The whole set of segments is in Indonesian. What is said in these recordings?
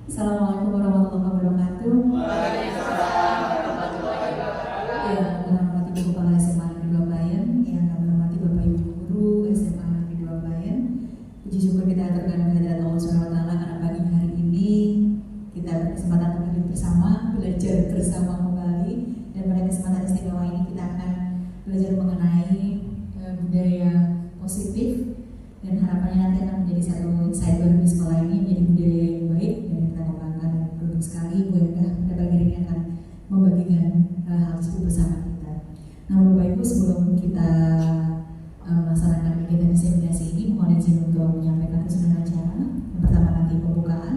Assalamualaikum warahmatullahi wabarakatuh. Waalaikumsalam warahmatullahi wabarakatuh. Yang kami hormati Ibu Kepala SMA Negeri 2 Bayan, yang kami hormati Bapak Ibu Guru SMA Negeri 2 Bayan. Puji syukur kita aturkan kehadirat Allah SWT karena pagi hari ini kita berkesempatan untuk hidup bersama, belajar bersama kembali. Dan pada kesempatan istimewa ini kita akan belajar mengenai budaya positif, dan harapannya nanti akan menjadi satu insight baru di sekolah ini, menjadi budaya yang baik dan kita kembangkan. Dan beruntung sekali Bu Endah pada pagi ini akan membagikan hal tersebut bersama kita. Nah Bapak Ibu, sebelum kita melaksanakan kegiatan diseminasi ini, mohon izin untuk menyampaikan keseluruhan acara. Yang pertama nanti pembukaan,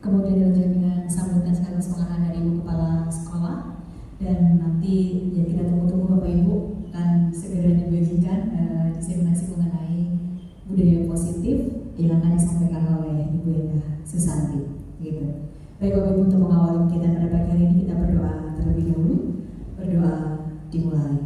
kemudian dilanjutkan dengan sambutan sekaligus pengarahan dari Ibu Kepala Sekolah, dan nanti ya kita tunggu-tunggu Bapak Ibu akan segera dibagikan diseminasi mengenai budaya positif yang akan disampaikan oleh Ibu Endah Susanti. Gitu. Baik Bapak Ibu, untuk mengawali kegiatan pada pagi hari ini kita berdoa terlebih dahulu. Berdoa dimulai.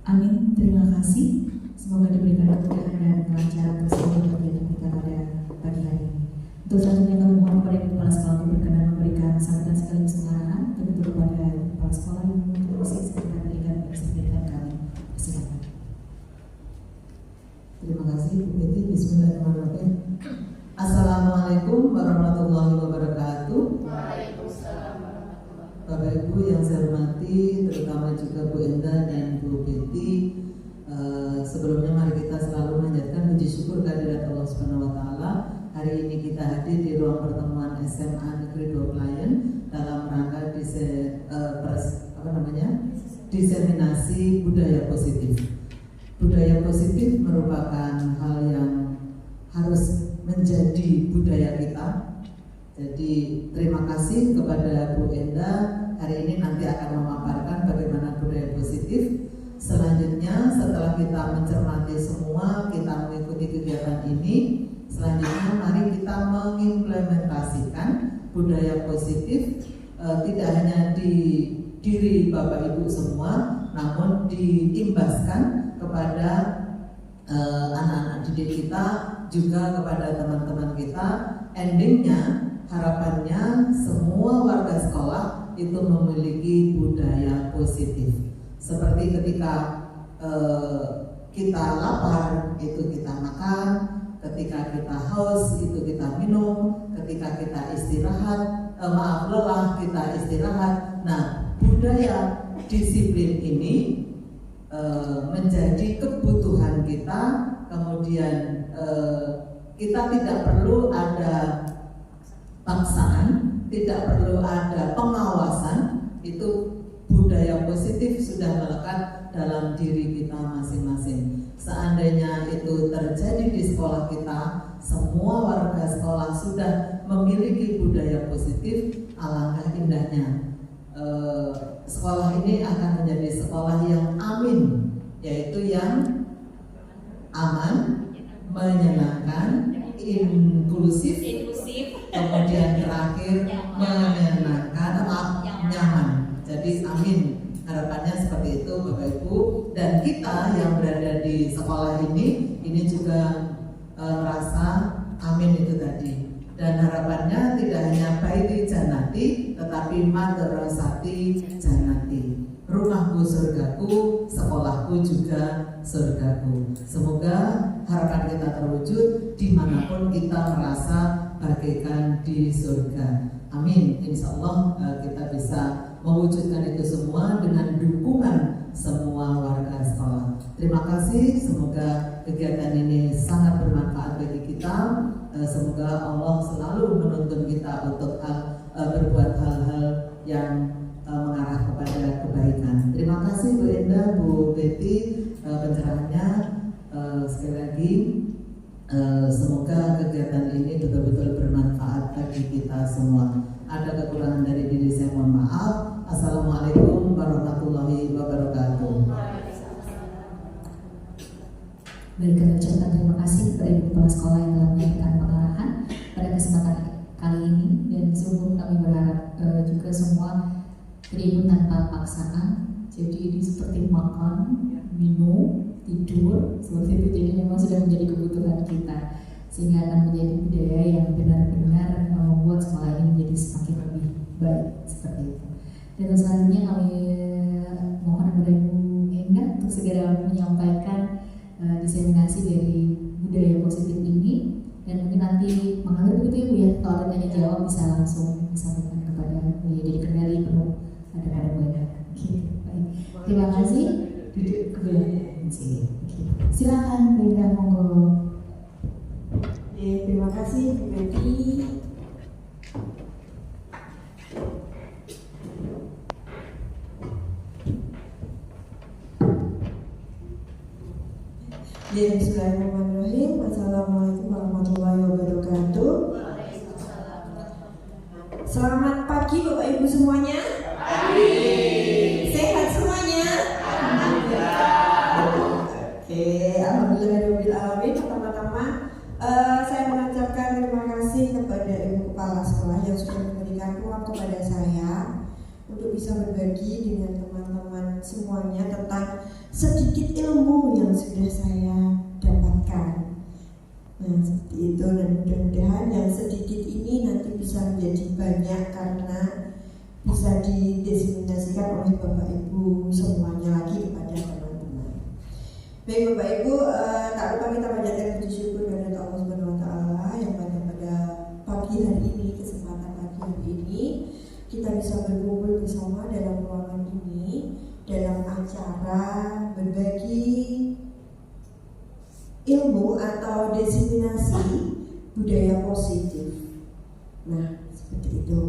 Amin. Terima kasih. Semoga diberikan kemudahan dan kelancaran tersebut kegiatan kita pada pagi hari ini. Untuk selanjutnya kami mohon kepada Ibu Kepala Sekolah untuk berkenan memberikan sambutan sekaligus pengarahan tentu kepada Kepala Sekolah yang mengisi sekitar berikan persilakan kami. Silakan. Terima kasih Bu Betty. Bismillahirrahmanirrahim. Assalamualaikum warahmatullahi wabarakatuh. Waalaikumsalam warahmatullahi wabarakatuh. Bapak Ibu yang saya hormati, terutama juga Bu Endah dan Bu Betty. Sebelumnya mari kita selalu menjadikan puji syukur kehadirat Allah Subhanahu wa taala. Hari ini kita hadir di ruang pertemuan SMA Negeri 2 Bayan dalam rangka diseminasi budaya positif. Budaya positif merupakan hal yang harus menjadi budaya kita. Jadi terima kasih kepada Bu Endah, hari ini nanti akan memaparkan bagaimana budaya positif. Selanjutnya setelah kita mencermati semua, kita mengikuti kegiatan ini, selanjutnya mari kita mengimplementasikan budaya positif tidak hanya di diri Bapak Ibu semua, namun diimbaskan kepada anak-anak didik kita, juga kepada teman-teman kita. Endingnya, harapannya semua warga sekolah itu memiliki budaya positif. Seperti ketika kita lapar, itu kita makan. Ketika kita haus, itu kita minum. Ketika kita istirahat, lelah, kita istirahat. Nah, budaya disiplin ini menjadi kebutuhan kita. Kemudian kita tidak perlu ada paksaan, tidak perlu ada pengawasan. Itu budaya positif sudah melekat dalam diri kita masing-masing. Seandainya itu terjadi di sekolah kita, semua warga sekolah sudah memiliki budaya positif, alangkah indahnya. Sekolah ini akan menjadi sekolah yang amin, yaitu yang aman, menyenangkan, inklusif, kemudian terakhir menyenangkan, nyaman. Jadi amin. Harapannya seperti itu Bapak Ibu, dan kita yang berada di sekolah ini juga merasa amin itu tadi. Dan harapannya tidak hanya baiti janati, tetapi madrasati janati. Rumahku surgaku, sekolahku juga surgaku. Semoga harapan kita terwujud dimanapun kita merasa bagaikan di surga. Amin. Insya Allah kita bisa mewujudkan itu semua dengan dukungan semua warga sekolah. Terima kasih. Semoga kegiatan ini sangat bermanfaat bagi kita. Semoga Allah selalu menuntun kita untuk berbuat hal-hal yang mengarah kepada kebaikan. Terima kasih Bu Endah, Bu Betty, pencerahannya. Sekali lagi, semoga kegiatan ini betul-betul bermanfaat bagi kita semua. Ada kekurangan dari diri saya, mohon maaf. Assalamualaikum warahmatullahi wabarakatuh. Baik, kami ucapkan terima kasih kepada Ibu Kepala Sekolah yang telah menyampaikan pengarahan pada kesempatan kali ini, dan sungguh kami berharap juga semua beribu tanpa paksaan. Jadi ini seperti makan, minum, tidur seperti itu. Jadi memang sudah menjadi kebutuhan kita, sehingga akan menjadi budaya yang benar-benar membuat sekolah ini menjadi semakin lebih baik seperti itu. Dan selanjutnya kami mohon kepada Ibu Endah untuk segera menyampaikan diseminasi dari budaya positif ini, dan mungkin nanti mengalir begitu ya Bu ya, kalau ada tanya jawab bisa langsung disampaikan kepada Bu ya, jadi kendali penuh ada Bu Endah. Baik, terima kasih. Duduk ke belakang sini. Silakan Bu Endah, monggo. Terima kasih Bu Betty. Bismillahirrahmanirrahim. Assalamualaikum warahmatullahi wabarakatuh. Selamat pagi Bapak Ibu semuanya. Sehat semuanya. Oke, alhamdulillahirobbilalamin. Pertama-tama saya mengucapkan terima kasih kepada Ibu Kepala Sekolah yang sudah memberikan ruang kepada saya untuk bisa berbagi dengan teman-teman semuanya tentang sedikit ilmu yang sudah saya dapatkan. Nah, seperti itu, dan mudah-mudahan yang sedikit ini nanti bisa menjadi banyak karena bisa didiseminasikan oleh Bapak Ibu semuanya lagi kepada teman-teman. Baik Bapak Ibu, tak lupa kita panjatkan puji syukur kepada Allah Subhanahu wa taala yang pada pagi hari ini, kesempatan pagi hari ini kita bisa berkumpul bersama dalam ruangan ini dalam acara berbagi ilmu atau diseminasi budaya positif. Nah, seperti itu.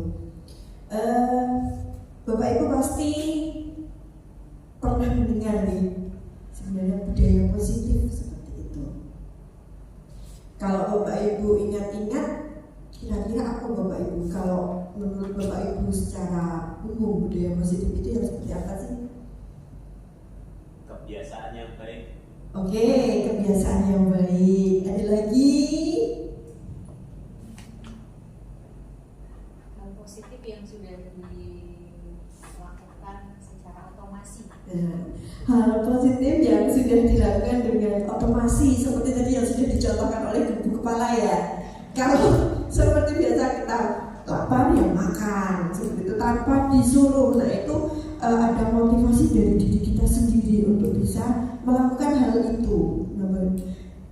Bapak Ibu pasti pernah mendengar nih sebenarnya budaya positif seperti itu. Kalau Bapak Ibu ingat-ingat, kira-kira apa Bapak Ibu? Kalau menurut Bapak Ibu secara umum budaya positif itu yang seperti apa sih? Kebiasaan yang baik. Oke, kebiasaan yang baik. Ada lagi? Hal positif yang sudah dilakukan secara otomasi. Hal positif yang sudah dilakukan dengan otomasi seperti tadi yang sudah dicontohkan oleh Ibu Kepala ya. Kalau seperti biasa kita lapar ya makan, seperti itu tanpa disuruh. Nah itu ada motivasi dari diri kita sendiri untuk bisa melakukan hal itu. Nah,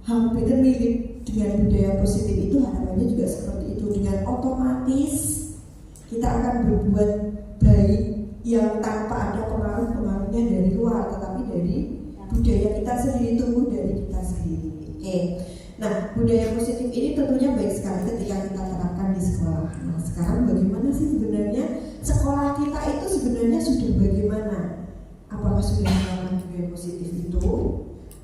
hampir mirip dengan budaya positif itu, harapannya juga seperti itu. Dengan otomatis kita akan berbuat baik yang tanpa ada pengaruh-pengaruhnya dari luar, tetapi dari budaya kita sendiri, tumbuh dari kita sendiri. Oke. Nah, budaya positif ini tentunya baik sekali ketika kita terapkan di sekolah. Nah, sekarang bagaimana sih sebenarnya sekolah kita itu sebenarnya sudah bagaimana? Apakah sudah melakukan budaya positif itu,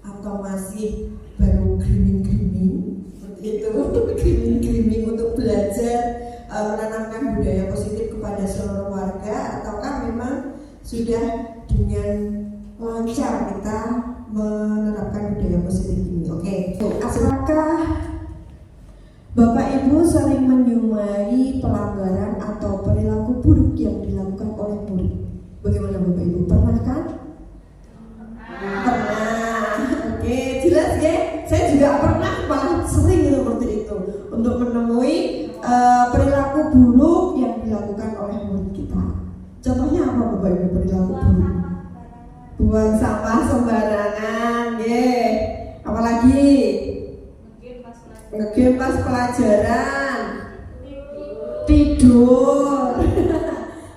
atau masih baru grooming-grooming seperti itu, grooming-grooming untuk belajar menanamkan budaya positif kepada seluruh warga, ataukah memang sudah dengan lancar kita menerapkan budaya positif ini? Oke. Apakah Bapak Ibu sering menyumai pelanggaran atau perilaku buruk yang dilakukan oleh murid? Bagaimana Bapak Ibu? Pernah kan? Pernah. Oke, jelas ya. Saya juga pernah, malah sering seperti itu untuk menemui perilaku buruk yang dilakukan oleh murid kita. Contohnya apa Bapak Ibu perilaku buruk? Buang sampah sembarangan, apalagi ngegame pas pelajaran, tidur.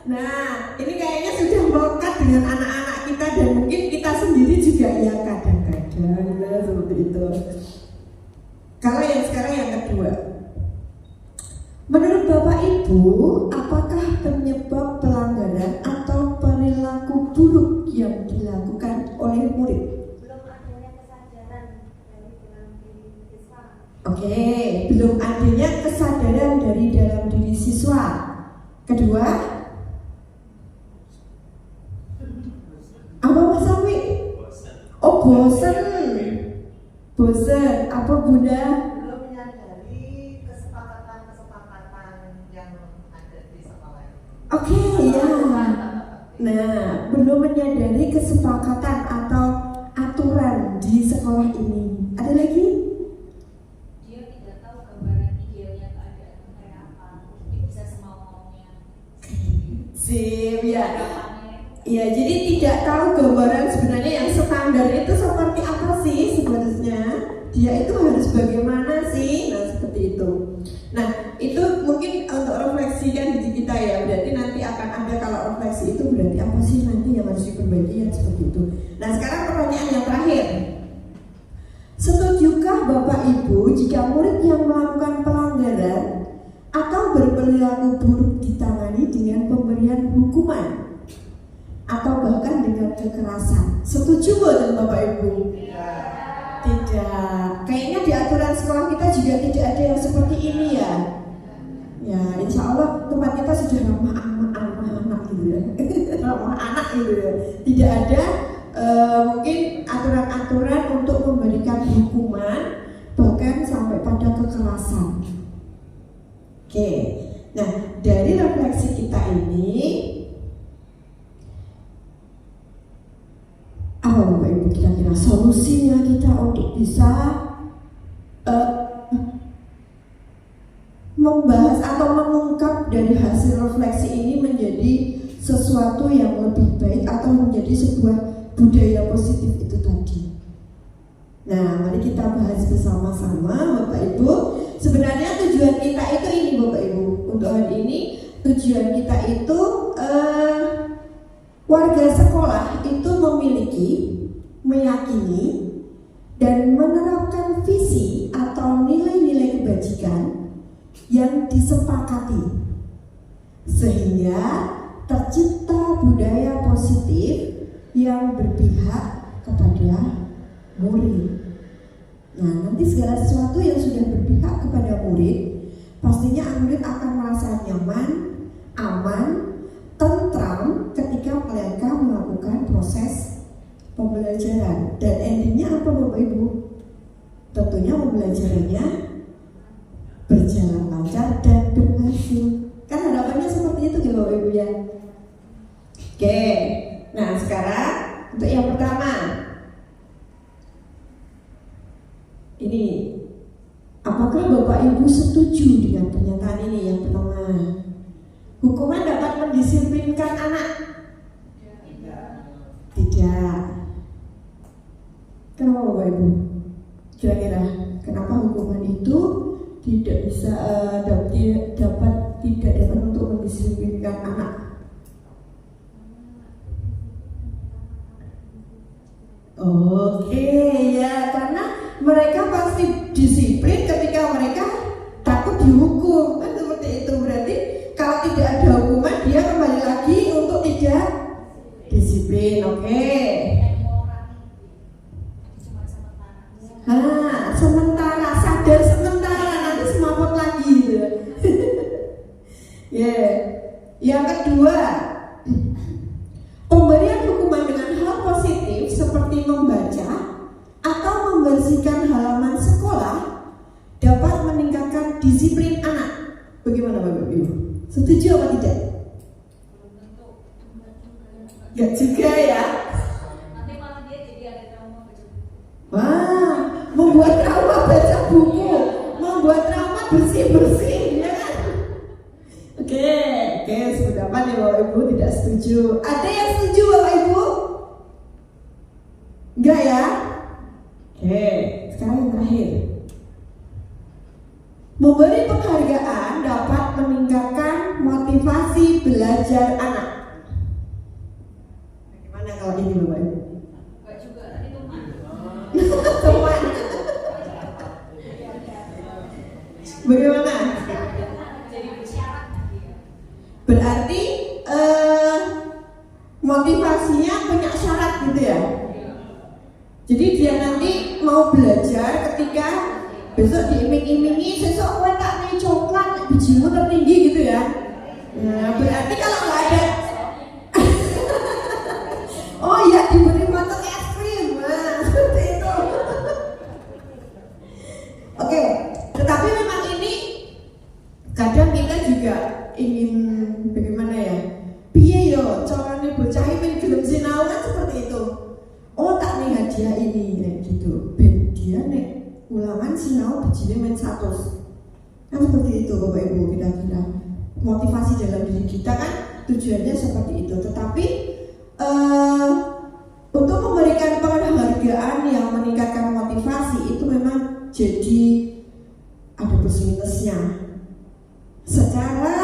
Nah, ini kayaknya sudah melekat dengan anak-anak kita dan mungkin kita sendiri juga ya kadang-kadang seperti itu. Kalau yang sekarang yang kedua, menurut Bapak Ibu, apakah penyebab pelanggaran atau perilaku buruk yang dilakukan oleh murid? Belum adanya kesadaran dari dalam diri siswa. Oke, belum adanya kesadaran dari dalam diri siswa. Kedua, apa Mas Sawi? Oh, bosen. Bosen. Apa Bunda? Belum menyadari kesepakatan-kesepakatan yang ada di sekolah. Oke, ya. Nah, belum menyadari kesepakatan atau aturan di di sekolah ini. Ada lagi? Dia tidak tahu gambaran idealnya keadaan kayak apa. Dia bisa semau-maunya. Sip, ya. Ya, jadi tidak tahu gambaran sebenarnya yang standar itu seperti apa sih sebenarnya. Dia itu harus bagaimana sih? Nah, seperti itu. Nah, itu mungkin untuk refleksikan diri kita ya. Berarti nanti akan ada, kalau refleksi itu berarti apa sih nanti yang harus diperbaiki, yang seperti itu. Nah, sekarang pertanyaan yang terakhir. Setujukah Bapak Ibu jika murid yang melakukan pelanggaran atau berperilaku buruk ditangani dengan pemberian hukuman atau bahkan dengan kekerasan? Setuju nggak Bapak Ibu? Tidak. Kayaknya di aturan sekolah kita juga tidak ada yang seperti ini ya. Ya, insya Allah tempat kita sudah ramah anak gitu ya. Ramah anak gitu ya. Tidak ada mungkin aturan-aturan untuk memberikan hukuman bahkan sampai pada kekerasan. Oke. Nah, dari refleksi kita ini, apa Bapak Ibu kira-kira solusinya kita untuk bisa membahas atau mengungkap dari hasil refleksi ini menjadi sesuatu yang lebih baik atau menjadi sebuah budaya positif itu tadi. Nah, mari kita bahas bersama-sama Bapak Ibu. Sebenarnya tujuan kita itu ini Bapak Ibu. Untuk hari ini tujuan kita itu warga sekolah itu memiliki, meyakini, dan menerapkan visi atau nilai-nilai kebajikan yang disepakati sehingga tercipta budaya positif yang berpihak kepada murid. Nah, nanti segala sesuatu yang sudah berpihak kepada murid, pastinya murid akan merasa nyaman, aman, tentram ketika mereka melakukan proses pembelajaran. Dan endingnya apa Bapak Ibu? Tentunya pembelajarannya berjalan lancar dan berhasil. Kan harapannya seperti itu ya Bapak Ibu ya. Oke, nah sekarang untuk yang pertama, ini apakah Bapak Ibu setuju dengan pernyataan ini yang pertama? Hukuman dapat mendisiplinkan anak? Tidak. Kenapa Bapak Ibu? Kira-kira kenapa hukuman itu tidak bisa tidak dapat untuk mendisiplinkan anak? Oke, ya, karena mereka pasti disiplin ketika mereka takut dihukum, kan seperti itu. Berarti kalau tidak ada hukuman, dia kembali lagi untuk tidak disiplin. Oke. Sementara sadar sementara, nanti semaput lagi gitu. Yeah. Yang kedua, pemberian hukuman dengan hal positif seperti membaca atau membersihkan halaman sekolah dapat meningkatkan disiplin anak. Bagaimana Bapak Ibu? Setuju apa tidak? Ya juga ya. Nanti malah dia jadi ada trauma baca buku. Wah, membuat trauma baca buku, membuat trauma bersih-bersih, ya kan? Oke, sependapat ya Bapak Ibu tidak setuju. Ada yang setuju Bapak Ibu? Enggak ya? Oke, sekarang yang terakhir. Memberi penghargaan dapat meningkatkan motivasi belajar anak. Bagaimana kalau ini Bapak Ibu? Enggak juga, nanti teman. Teman. Bagaimana? Jadi bersyarat dia. Berarti motivasinya punya syarat gitu ya. Jadi dia nanti mau belajar ketika besok diiming-imingi sesok kowe tak nih coklat bijimu tertinggi gitu ya. Nah, berarti kalau nggak ada oh ya diberi potong es krim, nah, seperti itu. Oke, tetapi memang ini kadang kita juga ingin bagaimana ya? Piye yo, carane bocah iki gelem sinau kan seperti itu. Oh tak nih hadiah ini kayak gitu. ben dia nek ulangan sinau bejine men 100. Kan seperti itu Bapak Ibu, kira-kira motivasi dalam diri kita kan tujuannya seperti itu. Tetapi untuk memberikan penghargaan yang meningkatkan motivasi itu memang jadi ada plus minusnya. Secara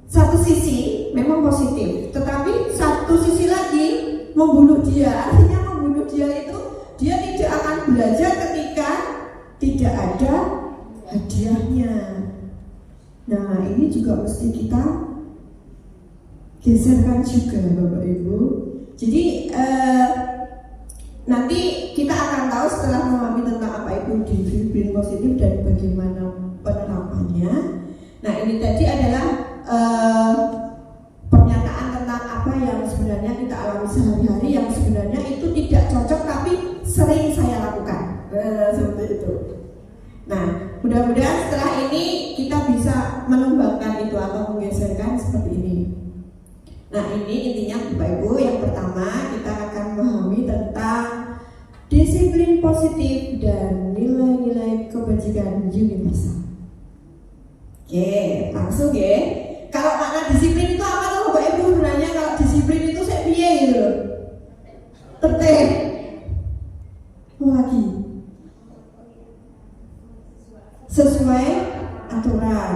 satu sisi memang positif, tetapi satu sisi lagi membunuh dia. Artinya membunuh dia itu dia tidak akan belajar ketika tidak ada hadiahnya. Nah, ini juga mesti kita geserkan juga Bapak Ibu. Jadi nanti kita akan tahu setelah memahami tentang apa itu disiplin positif dan bagaimana penerapannya. Nah, ini tadi adalah pernyataan tentang apa yang sebenarnya kita alami sehari-hari yang sebenarnya itu tidak cocok tapi sering saya lakukan. Seperti itu. Nah, mudah-mudahan setelah ini kita bisa mengembangkan itu atau menggeserkan seperti ini. Nah, ini intinya Bapak Ibu. Yang pertama kita akan memahami tentang disiplin positif dan nilai-nilai kebajikan universal. Oke, langsung ya. Kalau makna disiplin itu apa tuh Bapak Ibu? Sebenarnya kalau disiplin itu saya piye gitu. Tertib. Lagi. Sesuai aturan.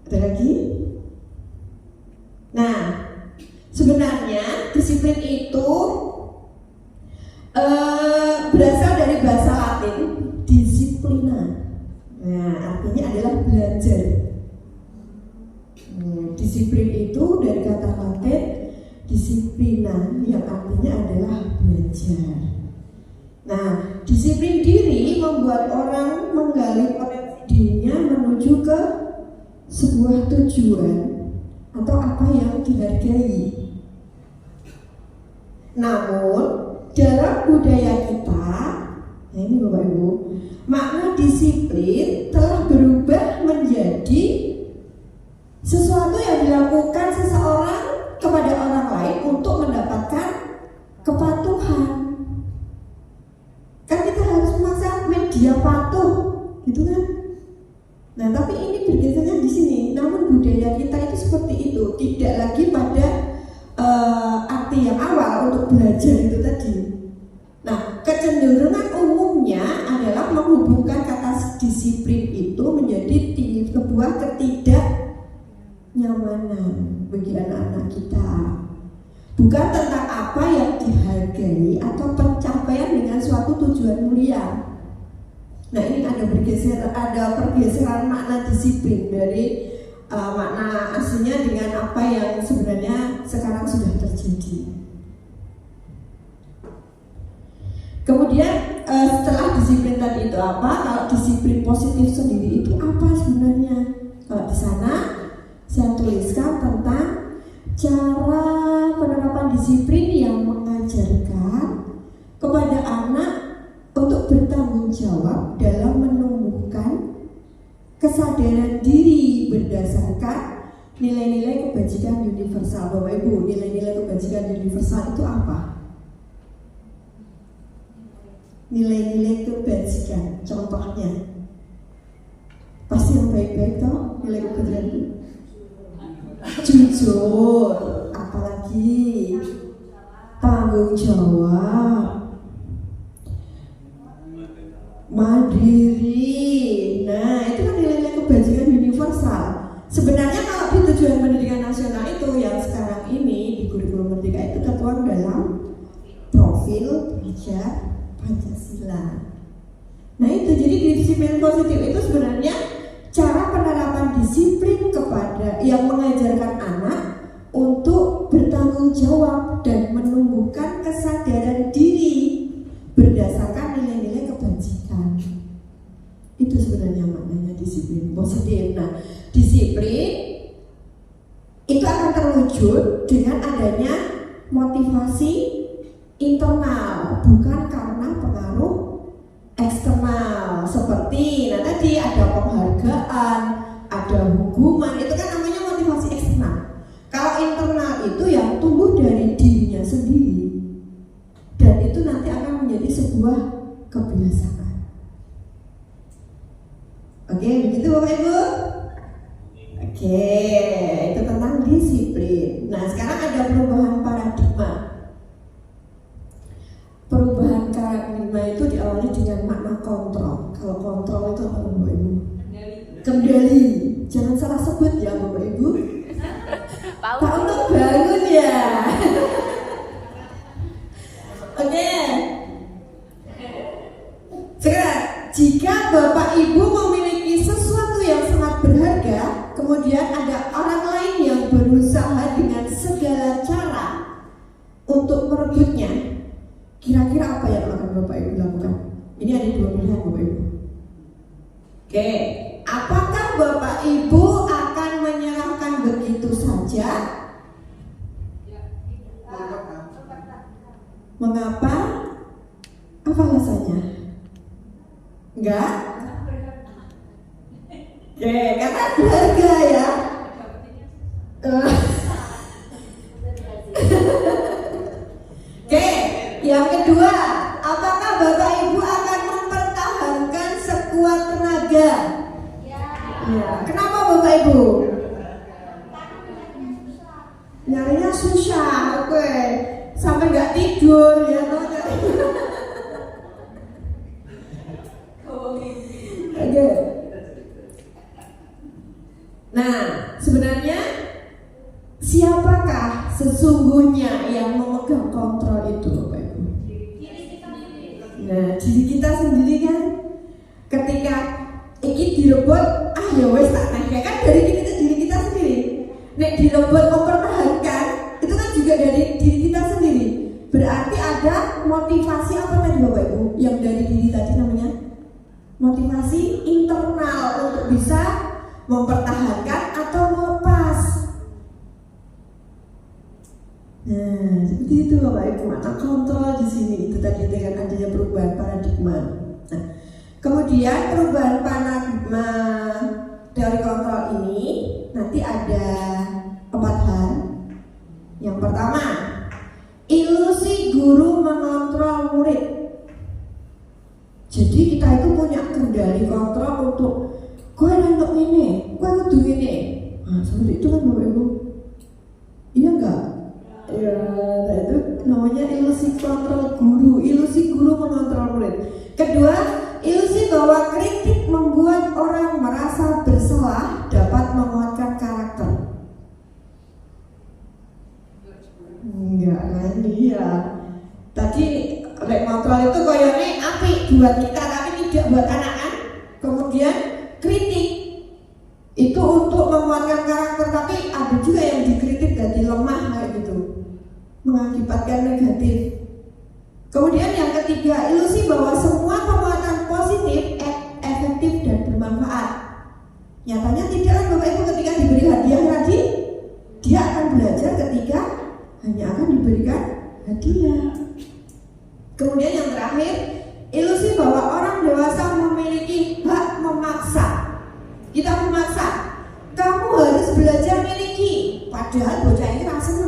Ada lagi? Nah, sebenarnya disiplin itu berasal dari bahasa Latin disiplina. Nah, artinya adalah belajar. Disiplin itu dari kata Latin disiplina yang artinya adalah belajar. Nah, disiplin diri membuat orang menggali potensi dirinya menuju ke sebuah tujuan atau apa yang dihargai. Namun dalam budaya kita, nah ini Bapak Ibu, makna disiplin telah berubah menjadi sesuatu yang dilakukan seseorang kepada orang lain untuk mendapatkan kepatuhan. Kan kita harus memaksa media patuh, gitu kan? Nah, tapi ini bergesernya di sini. Namun budaya kita itu seperti itu, tidak lagi pada arti yang awal untuk belajar itu tadi. Nah, kecenderungan umumnya adalah menghubungkan kata disiplin itu menjadi sebuah ketidaknyamanan bagi anak-anak kita. Bukan tentang apa yang dihargai atau pencapaian dengan suatu tujuan mulia. Nah, ini ada pergeseran makna disiplin dari makna aslinya dengan apa yang sebenarnya sekarang sudah terjadi. Kemudian setelah disiplin tadi itu apa? Kalau disiplin positif sendiri itu apa sebenarnya? Kalau di sana saya tuliskan tentang cara penerapan disiplin yang mengajarkan kepada anak untuk bertanggung jawab dalam menumbuhkan kesadaran diri berdasarkan nilai-nilai kebajikan universal. Bapak Ibu, nilai-nilai kebajikan universal itu apa? Nilai-nilai kebajikan, contohnya pasti yang baik-baik toh, nilai kebajikan itu jujur, apalagi tanggung jawab, mandiri. Nah, itu kan nilai-nilai kebajikan universal. Sebenarnya kalau di tujuan pendidikan nasional itu yang sekarang ini di kurikulum merdeka itu tertuang dalam profil belajar Pancasila. Nah, itu jadi disiplin positif itu sebenarnya cara penerapan disiplin kepada yang mengajarkan anak untuk bertanggung jawab dan menumbuhkan kesadaran diri berdasarkan nilai-nilai kebajikan. Itu sebenarnya maknanya disiplin positif. Nah, disiplin itu akan terwujud dengan adanya motivasi internal, bukan karena pengaruh eksternal. Seperti tadi ada penghargaan, ada hukuman, itu kan namanya motivasi eksternal. Kalau internal itu yang tumbuh dari dirinya sendiri, dan itu nanti akan menjadi sebuah kebiasaan. Oke, begitu Bapak Ibu? Oke, itu tentang disiplin. Nah, sekarang ada perubahan paradigma. Perubahan paradigma itu diawali dengan makna kontrol. Kalau kontrol itu apa Bapak Ibu? Kendali. Jangan salah sebut ya Bapak Ibu. Pak untuk bangun ya. Oke. Sekarang, jika Bapak Ibu memiliki sesuatu yang sangat berharga, kemudian ada orang lain yang berusaha dengan segala cara untuk merebutnya, kira-kira apa yang akan Bapak Ibu lakukan? Ini ada dua pilihan Bapak Ibu. Oke, apakah Bapak Ibu akan menyerahkan begitu saja? Mengapa? Apa alasannya? Enggak? Oke, karena berharga ya. Oke, yang kedua, apakah Bapak Ibu akan mempertahankan sekuat tenaga? Ya. Kenapa Bapak Ibu? Nyarinya susah, oke. Sampai nggak tidur ya toh. Oke. Nah, sebenarnya siapakah sesungguhnya yang memegang kontrol itu, Bapak Ibu? Nah, diri kita sendiri kan. Ketika ini direbut, ya wes tak naik kan dari diri kita sendiri. Nek direbut mempertahankan, itu kan juga dari diri kita sendiri. Berarti ada motivasi apa tadi Bapak Ibu? Yang dari diri tadi namanya motivasi internal untuk bisa mempertahankan atau melepas. Nah, seperti itu Bapak Ibu, makna kontrol di sini itu tadi dengan adanya perubahan paradigma. Nah, kemudian perubahan paradigma teori kontrol ini nanti ada 4 hal. Yang pertama, ilusi guru mengontrol murid. Jadi kita itu punya kendali kontrol untuk gue nangkep ini, gue kudu ini. Nah, seperti itu kan Bapak Ibu? Iya enggak? Ya, nah itu namanya ilusi kontrol guru. Ilusi guru mengontrol murid. Kedua, ilusi bahwa kritik membuat orang merasa bersalah dapat menguatkan karakter. Enggak kan? Iya. Tadi lek kontrol itu koyone apik buat kita tapi tidak buat anak kan. Kemudian kritik itu untuk menguatkan karakter, tapi ada juga yang dikritik jadi lemah kayak gitu, mengakibatkan negatif. Kemudian yang ketiga, ilusi bahwa semua penguatan positif efektif dan bermanfaat. Nyatanya tidak kan Bapak Ibu, ketika diberi hadiah tadi, dia akan belajar ketika hanya akan diberikan hadiah. Kemudian yang terakhir, ilusi bahwa orang dewasa memiliki hak memaksa. Kita memaksa, kamu harus belajar miliki. Padahal bocah ini rasanya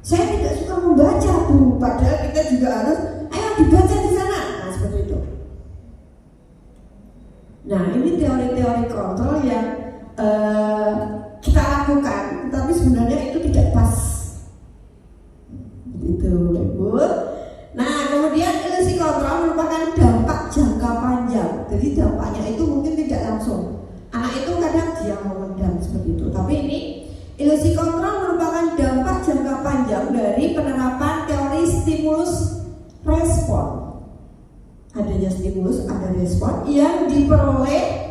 saya tidak suka membaca tuh. Padahal kita juga harus, ayo dibaca di sana. Nah seperti itu. Nah ini teori-teori kontrol yang kita lakukan, tapi sebenarnya itu tidak pas. Begitu, Ibu. Nah, kemudian ilusi kontrol merupakan dampak jangka panjang. Jadi dampaknya itu mungkin tidak langsung. Anak itu kadang dia memendam seperti itu. Tapi ini ilusi kontrol merupakan dampak jangka panjang dari penerapan teori stimulus respon. Adanya stimulus, ada respon yang dipelopori.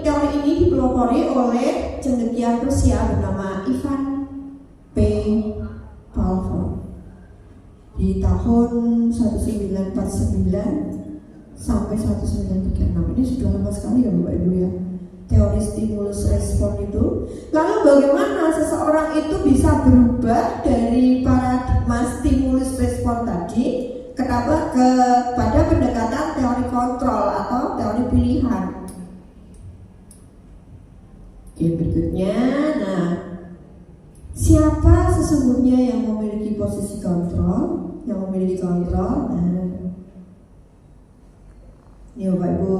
Teori ini dipelopori oleh cendekiawan Rusia bernama Ivan P. Pavlov di tahun 1949 sampai 1936. Ini sudah lama sekali ya Bapak Ibu ya, teori stimulus respon itu. Lalu bagaimana seseorang itu bisa berubah dari paradigma stimulus respon tadi kepada pendekatan teori kontrol atau teori pilihan. Oke, berikutnya, nah siapa sesungguhnya yang memiliki posisi kontrol, yang memiliki kontrol. Nah, ini Bapak Ibu,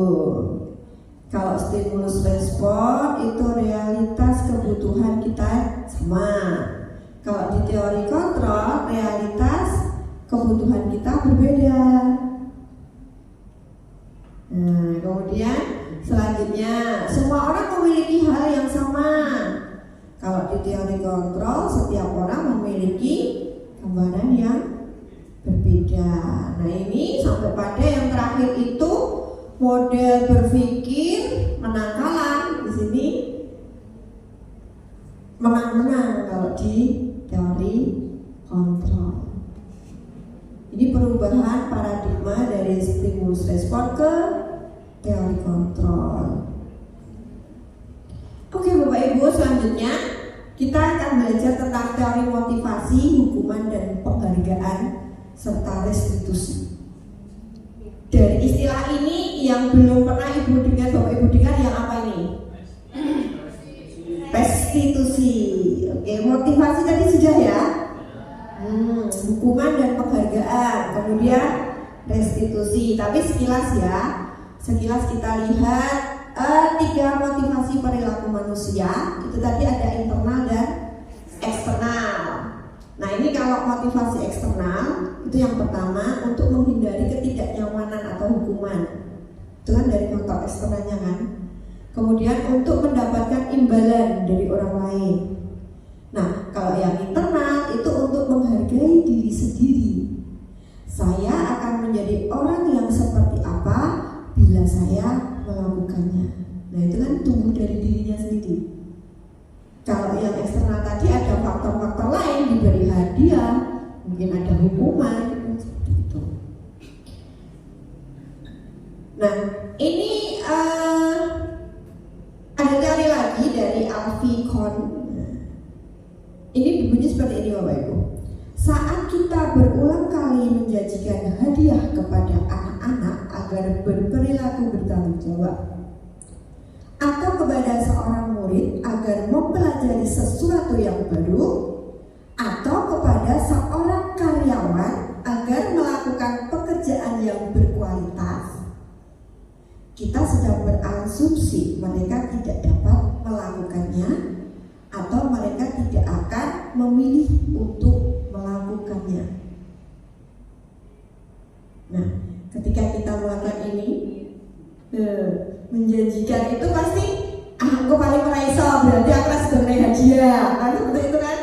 kalau stimulus respon itu realitas kebutuhan kita sama. Kalau di teori kontrol, realitas kebutuhan kita berbeda. Nah, kemudian selanjutnya, semua orang memiliki hal yang sama. Kalau di teori kontrol, setiap orang memiliki gambaran yang berbeda. Nah, ini sampai pada yang terakhir itu model berpikir menang kalah. Di sini menang-menang kalau di teori kontrol. Ini perubahan paradigma dari stimulus respon ke teori kontrol. Oke Bapak Ibu, selanjutnya kita akan belajar tentang teori motivasi, hukuman dan penghargaan serta restitusi. Dari istilah ini yang belum pernah Ibu dengar, Bapak Ibu dengar yang apa ini? Restitusi. Oke, motivasi tadi sudah ya. Hukuman dan penghargaan, kemudian restitusi. Tapi sekilas ya, sekilas kita lihat 3 motivasi perilaku manusia. Itu tadi ada internal dan eksternal. Nah, ini kalau motivasi eksternal itu yang pertama untuk menghindari ketidaknyamanan atau hukuman. Itu kan dari faktor eksternalnya kan. Kemudian untuk mendapatkan imbalan dari orang lain. Nah, kalau yang internal itu untuk menghargai diri sendiri. Saya akan menjadi orang yang seperti apa bila saya melakukannya. Nah, itu kan tumbuh dari dirinya sendiri. Kalau yang eksternal tadi ada faktor-faktor lain, diberi hadiah, mungkin ada hukuman, seperti itu. Nah, ini ada teori lagi dari Alfie Kohn. Ini bunyi seperti ini Bapak Ibu. Saat kita berulang kali menjanjikan hadiah kepada anak-anak agar berperilaku bertanggung jawab, atau kepada seorang murid agar mempelajari sesuatu yang baru, atau kepada seorang karyawan agar melakukan pekerjaan yang berkualitas, kita sedang berasumsi mereka tidak dapat melakukannya atau mereka tidak akan memilih untuk melakukannya. Nah, ketika kita melakukan ini, menjanjikan itu pasti aku paling meraiso, berarti aku sedang naik hadiah. Kan seperti itu kan?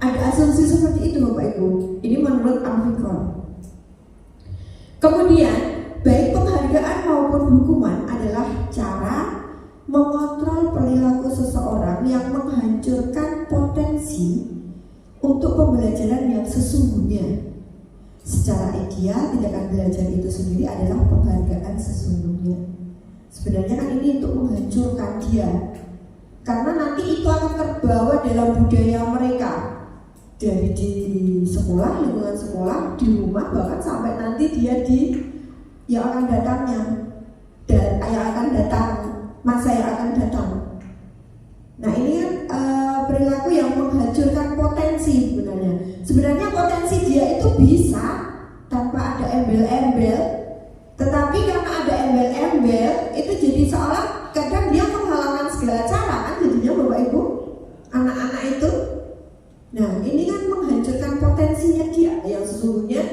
Ada asumsi seperti itu Bapak Ibu. Ini menurut Alfie Kohn. Kemudian, baik penghargaan maupun hukuman adalah cara mengontrol perilaku seseorang yang menghancurkan potensi untuk pembelajaran yang sesungguhnya. Secara ideal, tindakan belajar itu sendiri adalah penghargaan sesungguhnya. Sebenarnya kan ini untuk menghancurkan dia, karena nanti itu akan terbawa dalam budaya mereka, dari di sekolah, lingkungan sekolah, di rumah, bahkan sampai nanti dia di yang akan datangnya dan yang akan datang, masa yang akan datang. Nah, ini kan perilaku yang menghancurkan potensi sebenarnya. Sebenarnya potensi dia itu bisa tanpa ada embel-embel, tetapi karena ada embel-embel itu jadi seolah kadang dia menghalalkan segala cara kan jadinya Bapak Ibu, anak-anak itu. Nah, ini kan menghancurkan potensinya dia yang sesungguhnya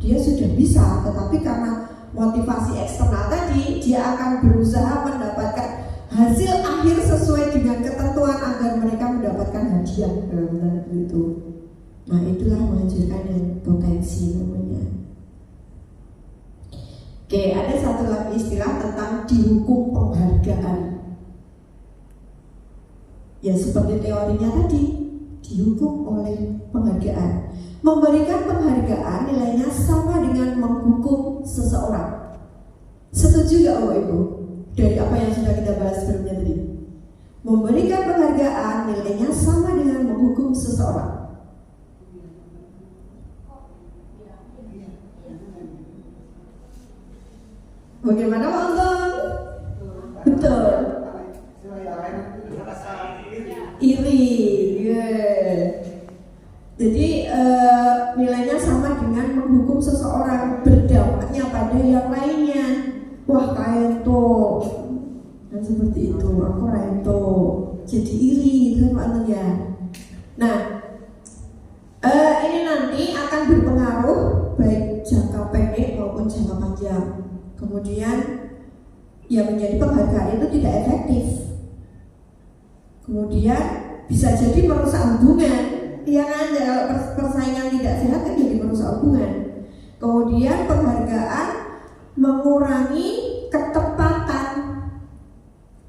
dia sudah bisa, tetapi karena motivasi eksternal tadi dia akan berusaha mendapatkan hasil akhir sesuai dengan ketentuan agar mereka mendapatkan hadiah dalam itu. Nah, itulah menghancurkan yang potensi namanya. Oke, ada satu lagi istilah tentang dihukum penghargaan. Ya seperti teorinya tadi, dihukum oleh penghargaan. Memberikan penghargaan nilainya sama dengan menghukum seseorang. Setuju gak Bapak Ibu? Dari apa yang sudah kita bahas sebelumnya tadi. Memberikan penghargaan nilainya sama dengan menghukum seseorang. Bagaimana Pak Untung? Betul. Iri, Jadi nilainya sama dengan menghukum seseorang berdampaknya pada yang lainnya. Wah kaento, dan seperti itu. Aku kaento, jadi iri, itu maknanya. Nah, ini nanti akan berpengaruh baik jangka pendek maupun jangka panjang. Kemudian yang menjadi penghargaan itu tidak efektif. Kemudian bisa jadi merusak hubungan. Ya kan, kalau persaingan tidak sehat kan jadi merusak hubungan. Kemudian penghargaan mengurangi ketepatan.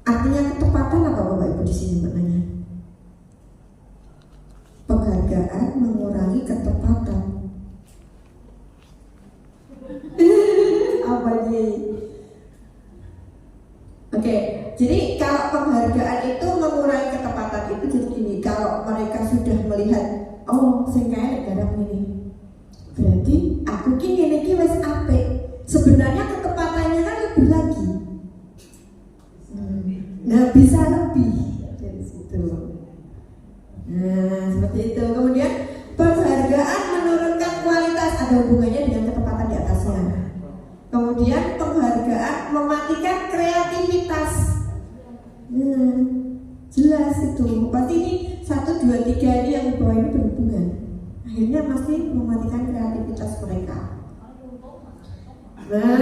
Artinya ketepatan apa Bapak Ibu di sini maknanya? Penghargaan mengurangi ketepatan. Apa ini? Oke, jadi kalau penghargaan itu mengurangi ketepatan itu jadi gini, kalau mereka sudah melihat, oh sing kae garap ini, berarti aku ki ngene iki wis apik. Sebenarnya ketepatannya kan lebih lagi. Nah, bisa lebih dari situ. Nah, seperti itu. Kemudian penghargaan menurunkan kualitas, ada hubungannya dengan ketepatan di atasnya. Kemudian penghargaan mematikan kreativitas. Jelas itu. Pasti ini 1, 2, 3 ini yang di bawah ini berhubungan. Akhirnya pasti mematikan kreativitas mereka. Nah.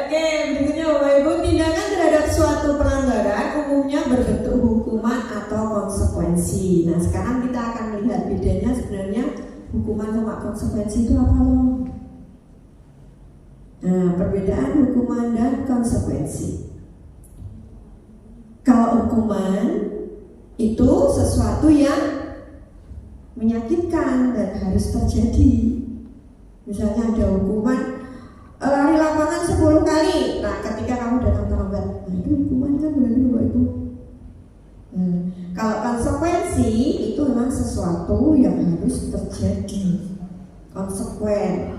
Oke, berikutnya Bapak Ibu, tindakan terhadap suatu pelanggaran umumnya berbentuk hukuman atau konsekuensi. Nah, sekarang kita akan melihat bedanya sebenarnya hukuman sama konsekuensi itu apa loh? Nah, perbedaan hukuman dan konsekuensi. Kalau hukuman itu sesuatu yang menyakitkan dan harus terjadi. Misalnya ada hukuman lari lapangan 10 kali. Nah, ketika kamu datang terlambat, nah itu hukuman kan berarti Bapak Ibu. Kalau konsekuensi itu memang sesuatu yang harus terjadi, konsekuen.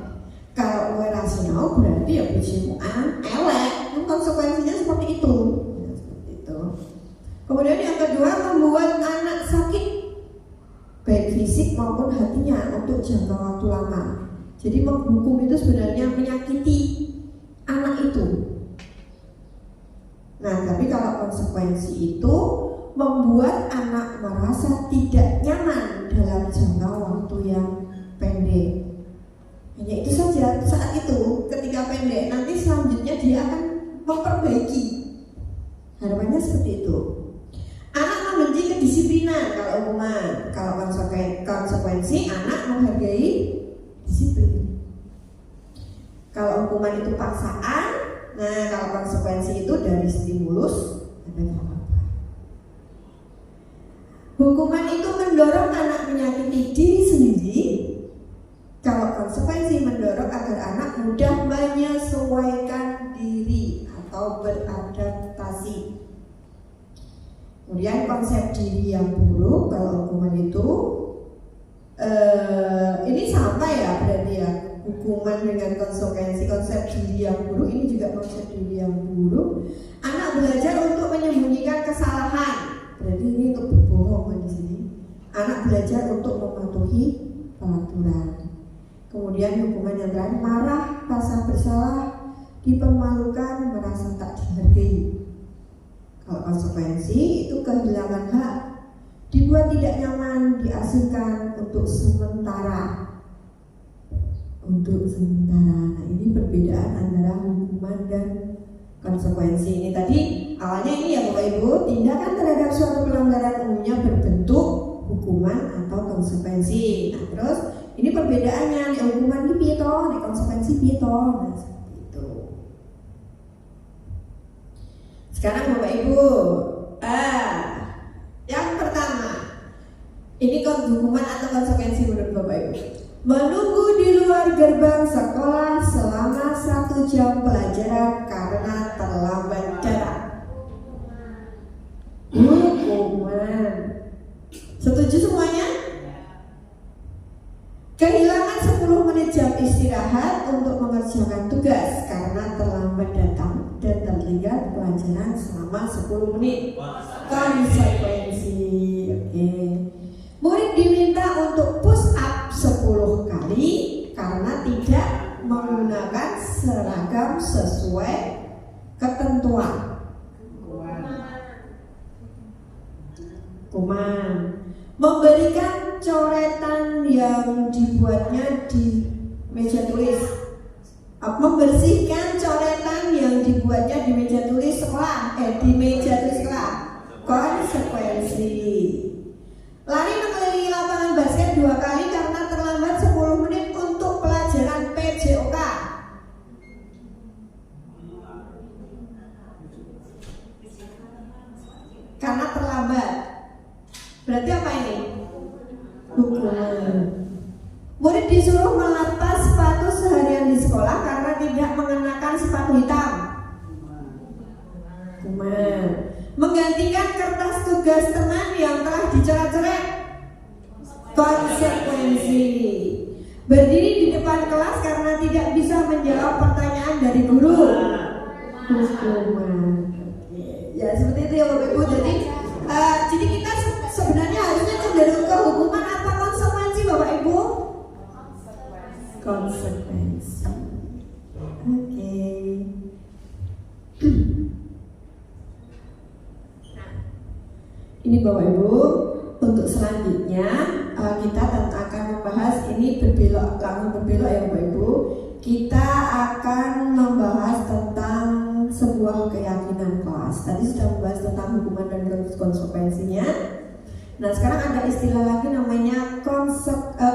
Kalau gue rasional berarti ya bojomu elek, konsekuensinya seperti itu. Nah, seperti itu. Kemudian yang kedua, membuat anak sakit baik fisik maupun hatinya untuk jangka waktu lama. Jadi menghukum itu sebenarnya menyakiti anak itu. Nah, tapi kalau konsekuensi itu membuat anak merasa tidak nyaman dalam jangka waktu yang pendek. Hanya itu saja saat itu, ketika pendek, nanti selanjutnya dia akan memperbaiki. Harapannya seperti itu. Anak membenci kedisiplinan kalau hukuman. Kalau konsekuensi, anak menghargai disiplin. Kalau hukuman itu paksaan, nah kalau konsekuensi itu dari stimulus, ada apa? Hukuman itu mendorong anak menyakiti diri sendiri. Kalau konsekuensi mendorong agar anak mudah menyesuaikan diri atau beradaptasi. Kemudian konsep diri yang buruk kalau hukuman itu ini sama ya berarti ya, hukuman dengan konsekuensi. Konsep diri yang buruk ini juga konsep diri yang buruk. Anak belajar untuk menyembunyikan kesalahan. Berarti ini untuk berbohong di sini. Anak belajar untuk mematuhi peraturan. Kemudian hukuman yang terakhir, marah, rasa bersalah, dipermalukan, merasa tak dihargai. Kalau konsekuensi itu kehilangan hak, dibuat tidak nyaman, diasingkan untuk sementara. Untuk sementara. Nah, ini perbedaan antara hukuman dan konsekuensi. Ini tadi awalnya ini ya Bapak Ibu, tindakan terhadap suatu pelanggaran umumnya berbentuk hukuman atau konsekuensi. Nah, terus ini perbedaannya, nih hukuman ini piye toh, nih konsekuensi piye toh. Nah, seperti itu. Sekarang Bapak Ibu, yang pertama, ini hukuman atau konsekuensi menurut Bapak Ibu. Menunggu di luar gerbang sekolah selama 1 jam pelajaran karena terlambat datang. Hukuman. Setuju semuanya? Kehilangan 10 menit jam istirahat untuk mengerjakan tugas karena terlambat datang dan selama 10 menit. Konsekuensi. Oke. Murid diminta untuk push up 10 kali karena tidak menggunakan seragam sesuai ketentuan. Kuman. Memberikan coretan yang dibuatnya di meja tulis. Membersihkan coretan yang dibuatnya di meja tulis sekolah. Di meja tulis sekolah. Konsekuensi. Lari mengelilingi lapangan basket 2 kali karena terlambat 10 menit untuk pelajaran PJOK. Karena terlambat. Berarti apa ini? Hukuman. Murid disuruh melepas sepatu seharian di sekolah karena tidak mengenakan sepatu hitam. Hukuman. Menggantikan kertas tugas teman yang telah dicoret-coret. Konsekuensi. Berdiri di depan kelas karena tidak bisa menjawab pertanyaan dari guru. Hukuman. Ya seperti itu ya Bapak Ibu. Jadi kita sebenarnya harusnya cenderung ke hukuman apa konsekuensi Bapak Ibu? Konsekuensi. Oke. Ini Bapak Ibu, untuk selanjutnya kita akan membahas ini langsung berbelok ya Bapak Ibu. Kita akan membahas tentang sebuah keyakinan kelas. Tadi sudah membahas tentang hukuman dan konsekuensinya. Nah sekarang ada istilah lagi namanya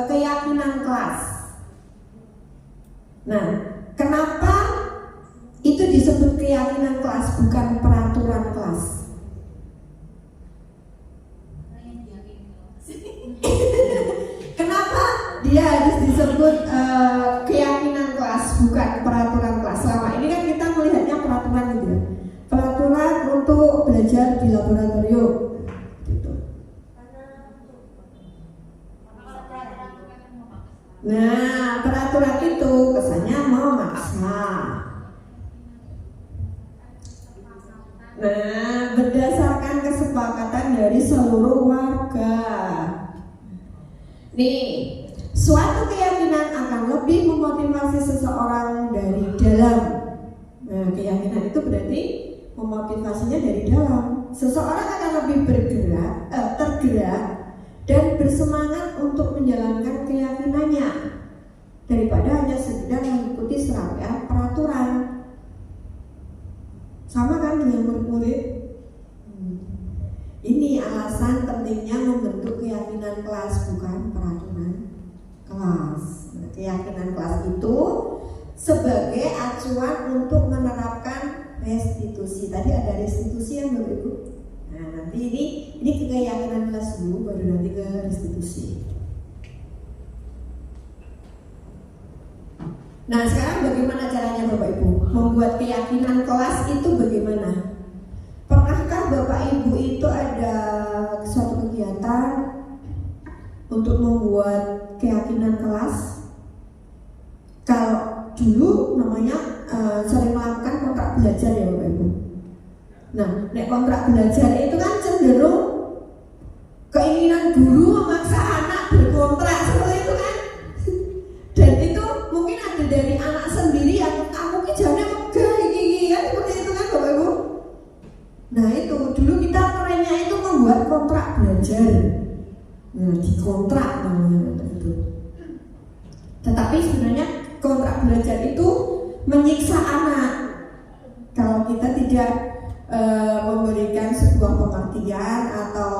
keyakinan kelas. Nah kenapa itu disebut keyakinan kelas bukan peraturan kelas? Kenapa dia harus disebut keyakinan kelas bukan peraturan kelas? Selama ini kan kita melihatnya peraturan gitu ya. Peraturan untuk belajar di laboratorium gitu. Nah peraturan itu kesannya memaksa. Nah berdasarkan kesepakatan dari seluruh warga. Nih, suatu keyakinan akan lebih memotivasi seseorang dari dalam. Nah, keyakinan itu berarti memotivasinya dari dalam. Seseorang akan lebih tergerak dan bersemangat untuk menjalankan keyakinannya daripada hanya sekedar mengikuti serangkaian peraturan. Sama kan dengan murid-murid? Ini alasan pentingnya membentuk keyakinan kelas bukan peraturan kelas. Nah, keyakinan kelas itu sebagai acuan untuk menerapkan restitusi. Tadi ada restitusi yang Bapak Ibu. Nah nanti ini keyakinan kelas dulu, baru nanti ke restitusi. Nah sekarang bagaimana caranya Bapak Ibu membuat keyakinan kelas itu bagaimana? Pernahkah Bapak Ibu itu ada suatu kegiatan untuk membuat keyakinan kelas? Kalau dulu namanya sering melakukan kontrak belajar ya Bapak Ibu. Nah, kontrak belajar itu kan cenderung keinginan guru memaksa anak berkontrak seperti itu kan. Dan itu mungkin ada dari anak sendiri yang aku kerjanya megah gini kan seperti itu kan Bapak Ibu. Nah itu dulu kita trennya itu membuat kontrak belajar. Nah dikontrak namanya itu. Tetapi sebenarnya kontrak belajar itu menyiksa anak kalau kita tidak memberikan sebuah pengertian atau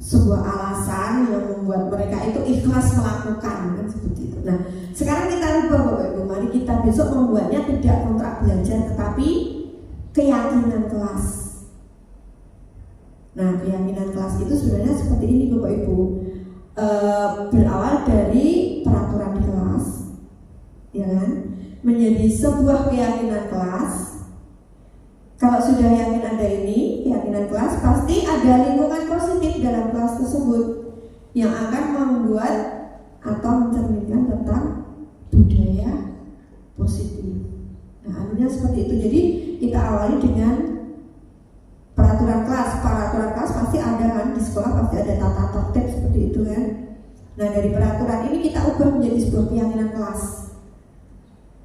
sebuah alasan yang membuat mereka itu ikhlas melakukan kan seperti itu. Nah sekarang kita rubah Bapak Ibu, mari kita besok membuatnya tidak kontrak belajar tetapi keyakinan kelas. Nah keyakinan kelas itu sebenarnya seperti ini Bapak Ibu, berawal dari peraturan di kelas, ya kan, menjadi sebuah keyakinan kelas. Kalau sudah yakin ada ini keyakinan kelas, pasti ada lingkungan positif dalam kelas tersebut yang akan membuat atau mencerminkan tentang budaya positif. Nah, anunya seperti itu. Jadi kita awali dengan di sekolah pasti ada tata tertib seperti itu kan. Nah dari peraturan ini kita ubah menjadi sebuah keyakinan kelas.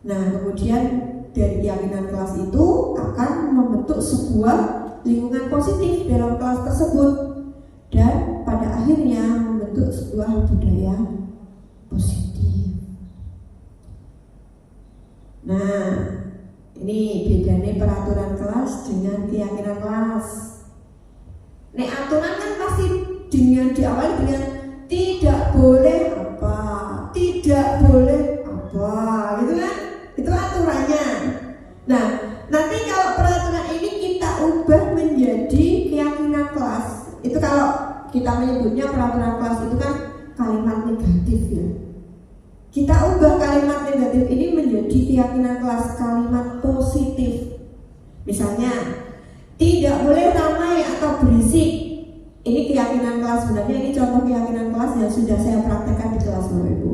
Nah kemudian dari keyakinan kelas itu akan membentuk sebuah lingkungan positif dalam kelas tersebut dan pada akhirnya membentuk sebuah budaya positif. Nah ini bedanya peraturan kelas dengan keyakinan kelas. Nek aturan kan pasti dengan diawali dengan tidak boleh apa, tidak boleh apa, gitu kan? Itu aturannya. Nah, nanti kalau peraturan ini kita ubah menjadi keyakinan kelas, itu kalau kita menyebutnya peraturan kelas itu kan kalimat negatif ya. Kita ubah kalimat negatif ini menjadi keyakinan kelas, kalimat positif. Misalnya, tidak boleh ramai atau berisik. Ini keyakinan kelas, sebenarnya ini contoh keyakinan kelas yang sudah saya praktekkan di kelas Bapak Ibu.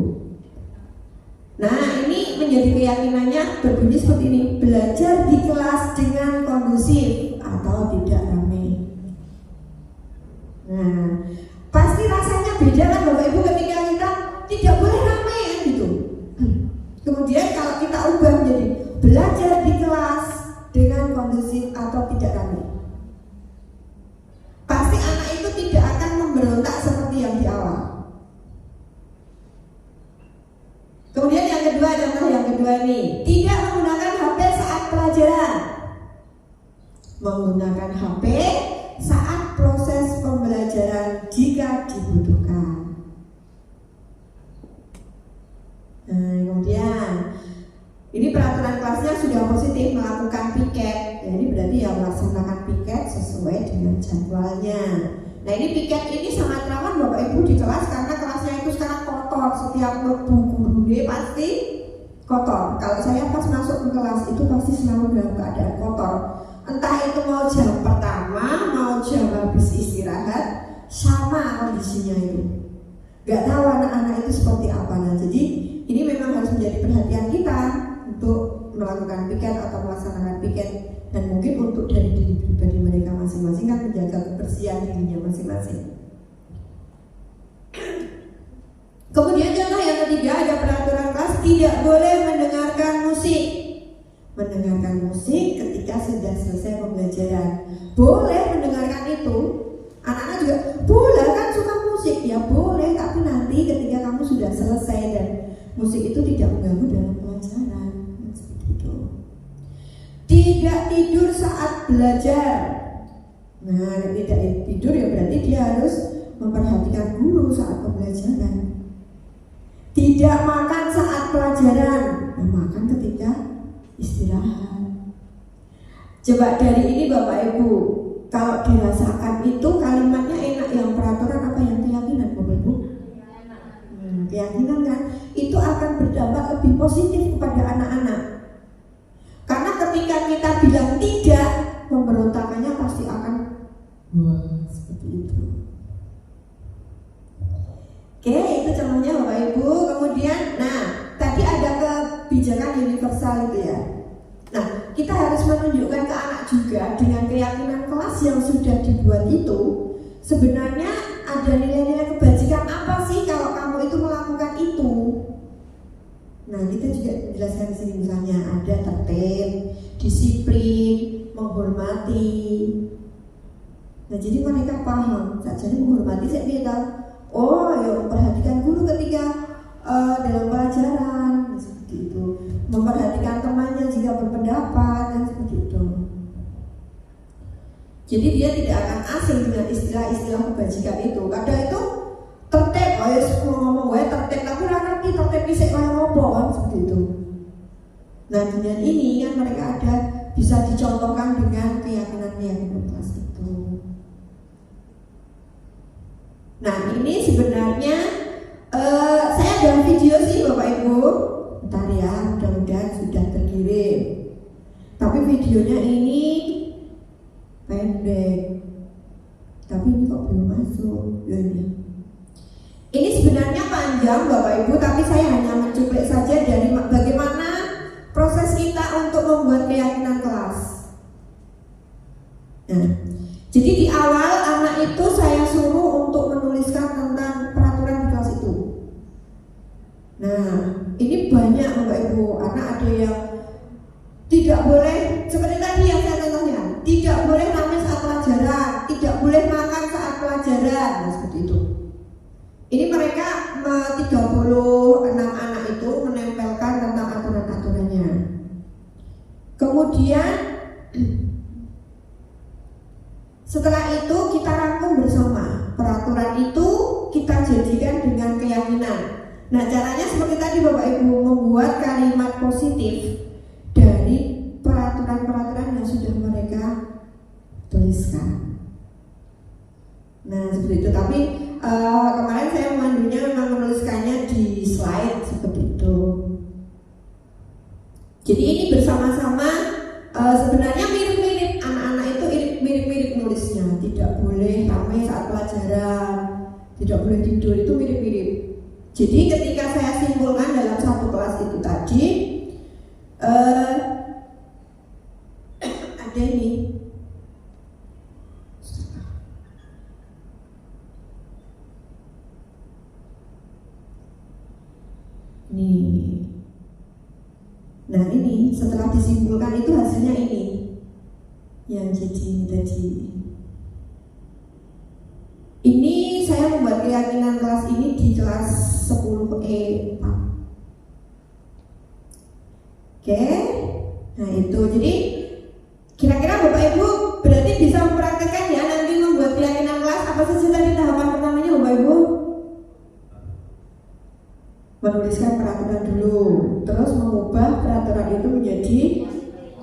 Nah ini menjadi keyakinannya berbunyi seperti ini. Belajar di kelas dengan kondusif atau tidak ramai. Nah pasti rasanya beda kan Bapak Ibu ketika kita tidak boleh ramai kan gitu. Kemudian kalau kita ubah menjadi belajar di kelas dengan kondusif atau tidak ramai, pasti anak itu tidak akan memberontak seperti yang di awal. Kemudian yang kedua, contoh yang kedua ini, tidak menggunakan HP saat pelajaran. Menggunakan HP saat proses pembelajaran jika dibutuhkan. Nah, kemudian ini peraturan kelasnya sudah positif, melakukan piket. Ya, ini berarti ya melaksanakan piket sesuai dengan jadwalnya. Nah ini piket ini sangat rawan Bapak Ibu di kelas karena kelasnya itu sekarang kotor. Setiap guru pasti kotor. Kalau saya pas masuk ke kelas itu pasti selalu dalam keadaan kotor. Entah itu mau jam pertama, mau jam habis istirahat, sama kondisinya itu. Gak tahu anak-anak itu seperti apa. Nah jadi ini memang harus menjadi perhatian kita untuk melakukan piket atau melaksanakan piket, dan mungkin untuk dari diri pribadi mereka masing-masing kan menjaga kebersihan dirinya masing-masing. Kemudian contoh yang ketiga ada peraturan kelas tidak boleh mendengarkan musik. Mendengarkan musik ketika sudah selesai pembelajaran. Boleh mendengarkan itu. Anak-anak juga boleh kan suka musik, ya boleh, tapi nanti ketika kamu sudah selesai dan musik itu tidak mengganggu dalam pelajaran. Seperti itu. Tidak tidur saat belajar. Nah, tidak tidur ya berarti dia harus memperhatikan guru saat pembelajaran. Tidak makan saat pelajaran. Nah, makan ketika istirahat. Coba dari ini Bapak Ibu, kalau dirasakan itu kalimatnya enak, yang peraturan apa yang keyakinan Bapak Ibu? Keyakinan kan, itu akan berdampak lebih positif kepada anak-anak. Karena ketika kita bilang tidak, pemberontakannya pasti akan seperti itu. Oke, itu contohnya Bapak Ibu. Kemudian, nah tadi ada kebijakan universal itu ya. Nah, kita harus menunjukkan ke anak juga dengan keyakinan kelas yang sudah dibuat itu, sebenarnya ada nilai-nilai kebajikan apa sih kalau kamu itu melakukan itu. Nah, kita juga jelaskan di sini misalnya ada tertib, disiplin, menghormati. Nah, jadi mereka paham. Jadi menghormati saya bilang, oh ya memperhatikan guru ketika dalam pelajaran seperti itu, memperhatikan temannya jika berpendapat dan seperti itu. Jadi dia tidak akan asing dengan istilah-istilah kebajikan itu. Kadang itu tertib, ayo ngomong gue tertib, tapi ngerti tertib bisa kayak ngomong kan seperti itu. Nah dengan ini kan mereka ada bisa dicontohkan dengan keyakinan-keyakinan kelas itu. Nah ini sebenarnya saya ada video sih Bapak Ibu. Bentar ya, mudah-mudahan sudah terkirim. Tapi videonya ini pendek. Tapi ini kok belum masuk. Ini sebenarnya panjang Bapak Ibu, tapi saya hanya mencuplik saja dari bagaimana proses kita untuk membuat keyakinan kelas. Nah, jadi di awal anak itu saya suruh Kemudian setelah itu kita rangkum bersama. Peraturan itu kita jadikan dengan keyakinan. Nah, caranya seperti tadi Bapak Ibu, membuat kalimat positif dari peraturan-peraturan yang sudah mereka tuliskan. Nah, seperti itu. Tapi kemarin saya memandunya memang menuliskannya di slide seperti itu. Jadi ini bersama-sama sebenarnya mirip-mirip, anak-anak itu mirip-mirip nulisnya. Tidak boleh ramai saat pelajaran, tidak boleh tidur, itu mirip-mirip. Jadi ketika saya simpulkan dalam satu kelas itu tadi, ada ini. Nih. Nah ini setelah disimpulkan itu hasilnya ini yang jadi tadi. Ini saya membuat keyakinan kelas ini di kelas 10E4. Oke. Nah itu jadi kira-kira Bapak Ibu berarti bisa mempraktekkan ya nanti membuat keyakinan kelas. Apa saja tadi tahapan pertamanya Bapak Ibu? Menuliskan peraturan dulu, terus mengubah peraturan itu menjadi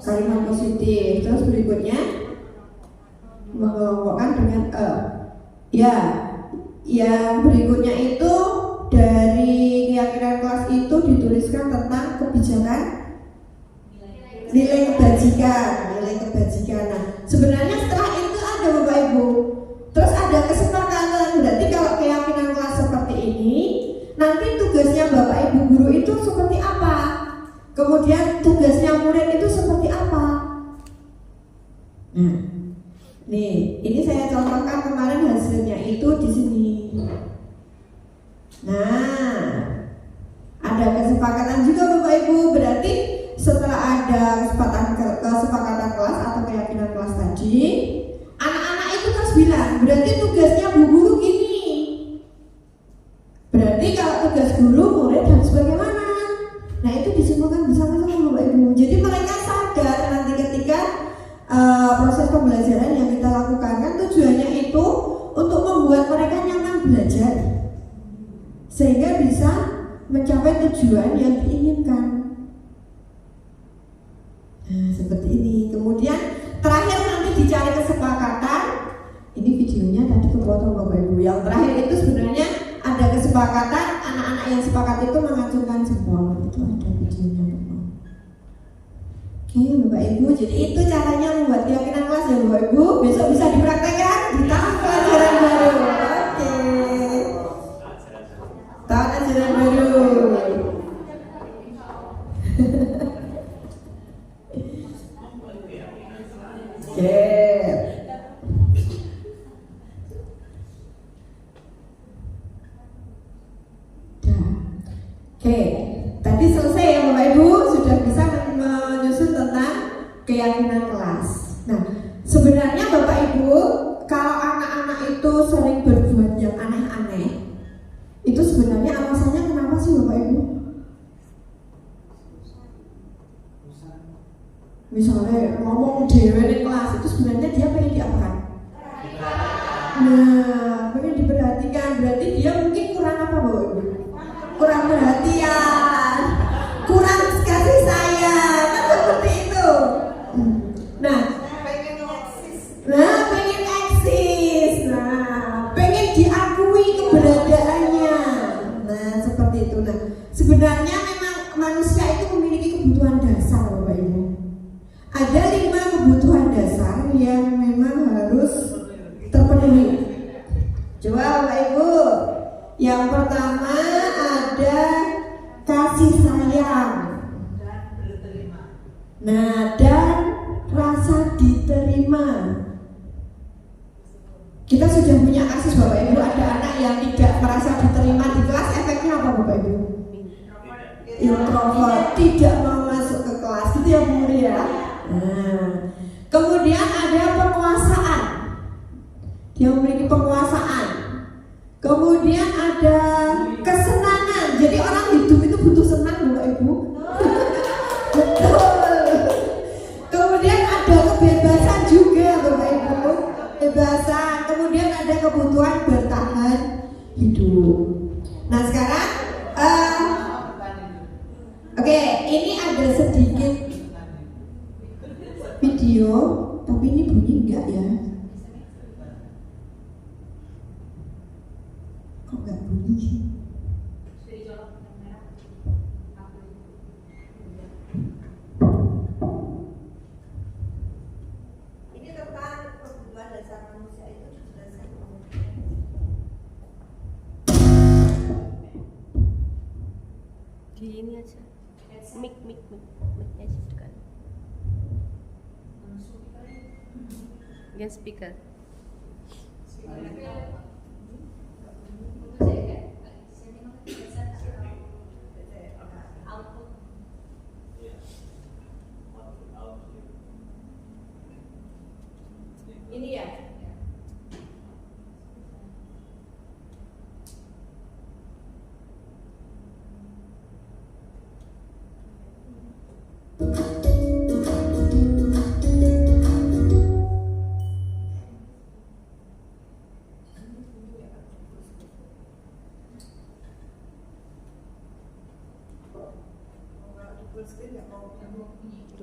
kalimat positif, terus berikutnya mengelompokkan dengan yang berikutnya itu dari keyakinan kelas itu dituliskan tentang kebijakan nilai kebajikan. Nah, sebenarnya setelah itu ada Bapak Ibu, terus ada kesepakatan. Berarti kalau keyakinan kelas seperti ini, nanti tugasnya Bapak Ibu guru itu seperti apa? Kemudian tugasnya murid itu seperti apa? Nah, nih, ini saya contohkan kemarin hasilnya itu di sini. Nah, ada kesepakatan juga Bapak Ibu. Berarti setelah ada kesepakatan kelas atau keyakinan kelas tadi, anak-anak itu terus bilang, berarti tugasnya bu guru gini. Berarti kalau tugas guru, murid harus bagaimana? Nah itu disimpulkan bersama-sama Bapak Ibu. Jadi mereka sadar nanti ketika proses pembelajaran yang kita lakukan, kan tujuannya itu untuk membuat mereka nyaman belajar, sehingga bisa mencapai tujuan yang diinginkan. Nah seperti ini. Kemudian terakhir nanti dicari kesepakatan. Ini videonya tadi kepotong Bapak Ibu. Yang terakhir itu sebenarnya ada kesepakatan, anak-anak yang sepakat itu mengacungkan jempol. Itu ada videonya Bapak. Oke Bapak Ibu, jadi itu caranya membuat keyakinan kelas ya Bapak Ibu. Besok bisa dipraktekkan di tahun pelajaran baru. Oke. Tahun ajaran baru. Oke. Oke, tadi selesai ya Bapak Ibu, sudah bisa menyusun tentang keyakinan kelas. Nah, sebenarnya Bapak Ibu, kalau anak-anak itu sering berbuat yang aneh-aneh, itu sebenarnya alasannya kenapa sih Bapak Ibu? Misalnya ngomong dewe di kelas, itu sebenarnya dia pengen diapakan? Nah, pengen diperhatikan, berarti dia mungkin kurang apa Bapak Ibu? Kurang perhatian, kurang kasih sayang, kan seperti itu. Nah, pengen eksis, pengen diakui keberadaannya. Nah, seperti itu. Nah, sebenarnya memang manusia itu memiliki kebutuhan dasar, Bapak Ibu. Ada 5 kebutuhan dasar yang memang harus terpenuhi. Coba Bapak Ibu, yang pertama ada kasih sayang. Nah, dan rasa diterima. Kita sudah punya kasus Bapak Ibu, ada anak yang tidak merasa diterima di kelas, efeknya apa Bapak Ibu? Introvert, tidak mau masuk ke kelas, gitu ya Bu ya. Nah, kemudian ada penguasaan. Dia memiliki penguasaan. Kemudian ada kesenangan. Jadi orang hidup itu butuh senang Bapak Ibu. Betul. Kemudian kebebasan, kemudian ada kebutuhan bertahan hidup. Nah sekarang, oke, ini ada sedikit video, tapi ini bunyi enggak ya? Kok enggak bunyi sih? Ini tentang kebutuhan dasar manusia itu dijelaskan. Di ini aja. Mic-nya dekat. Dengan speaker. Ini ya.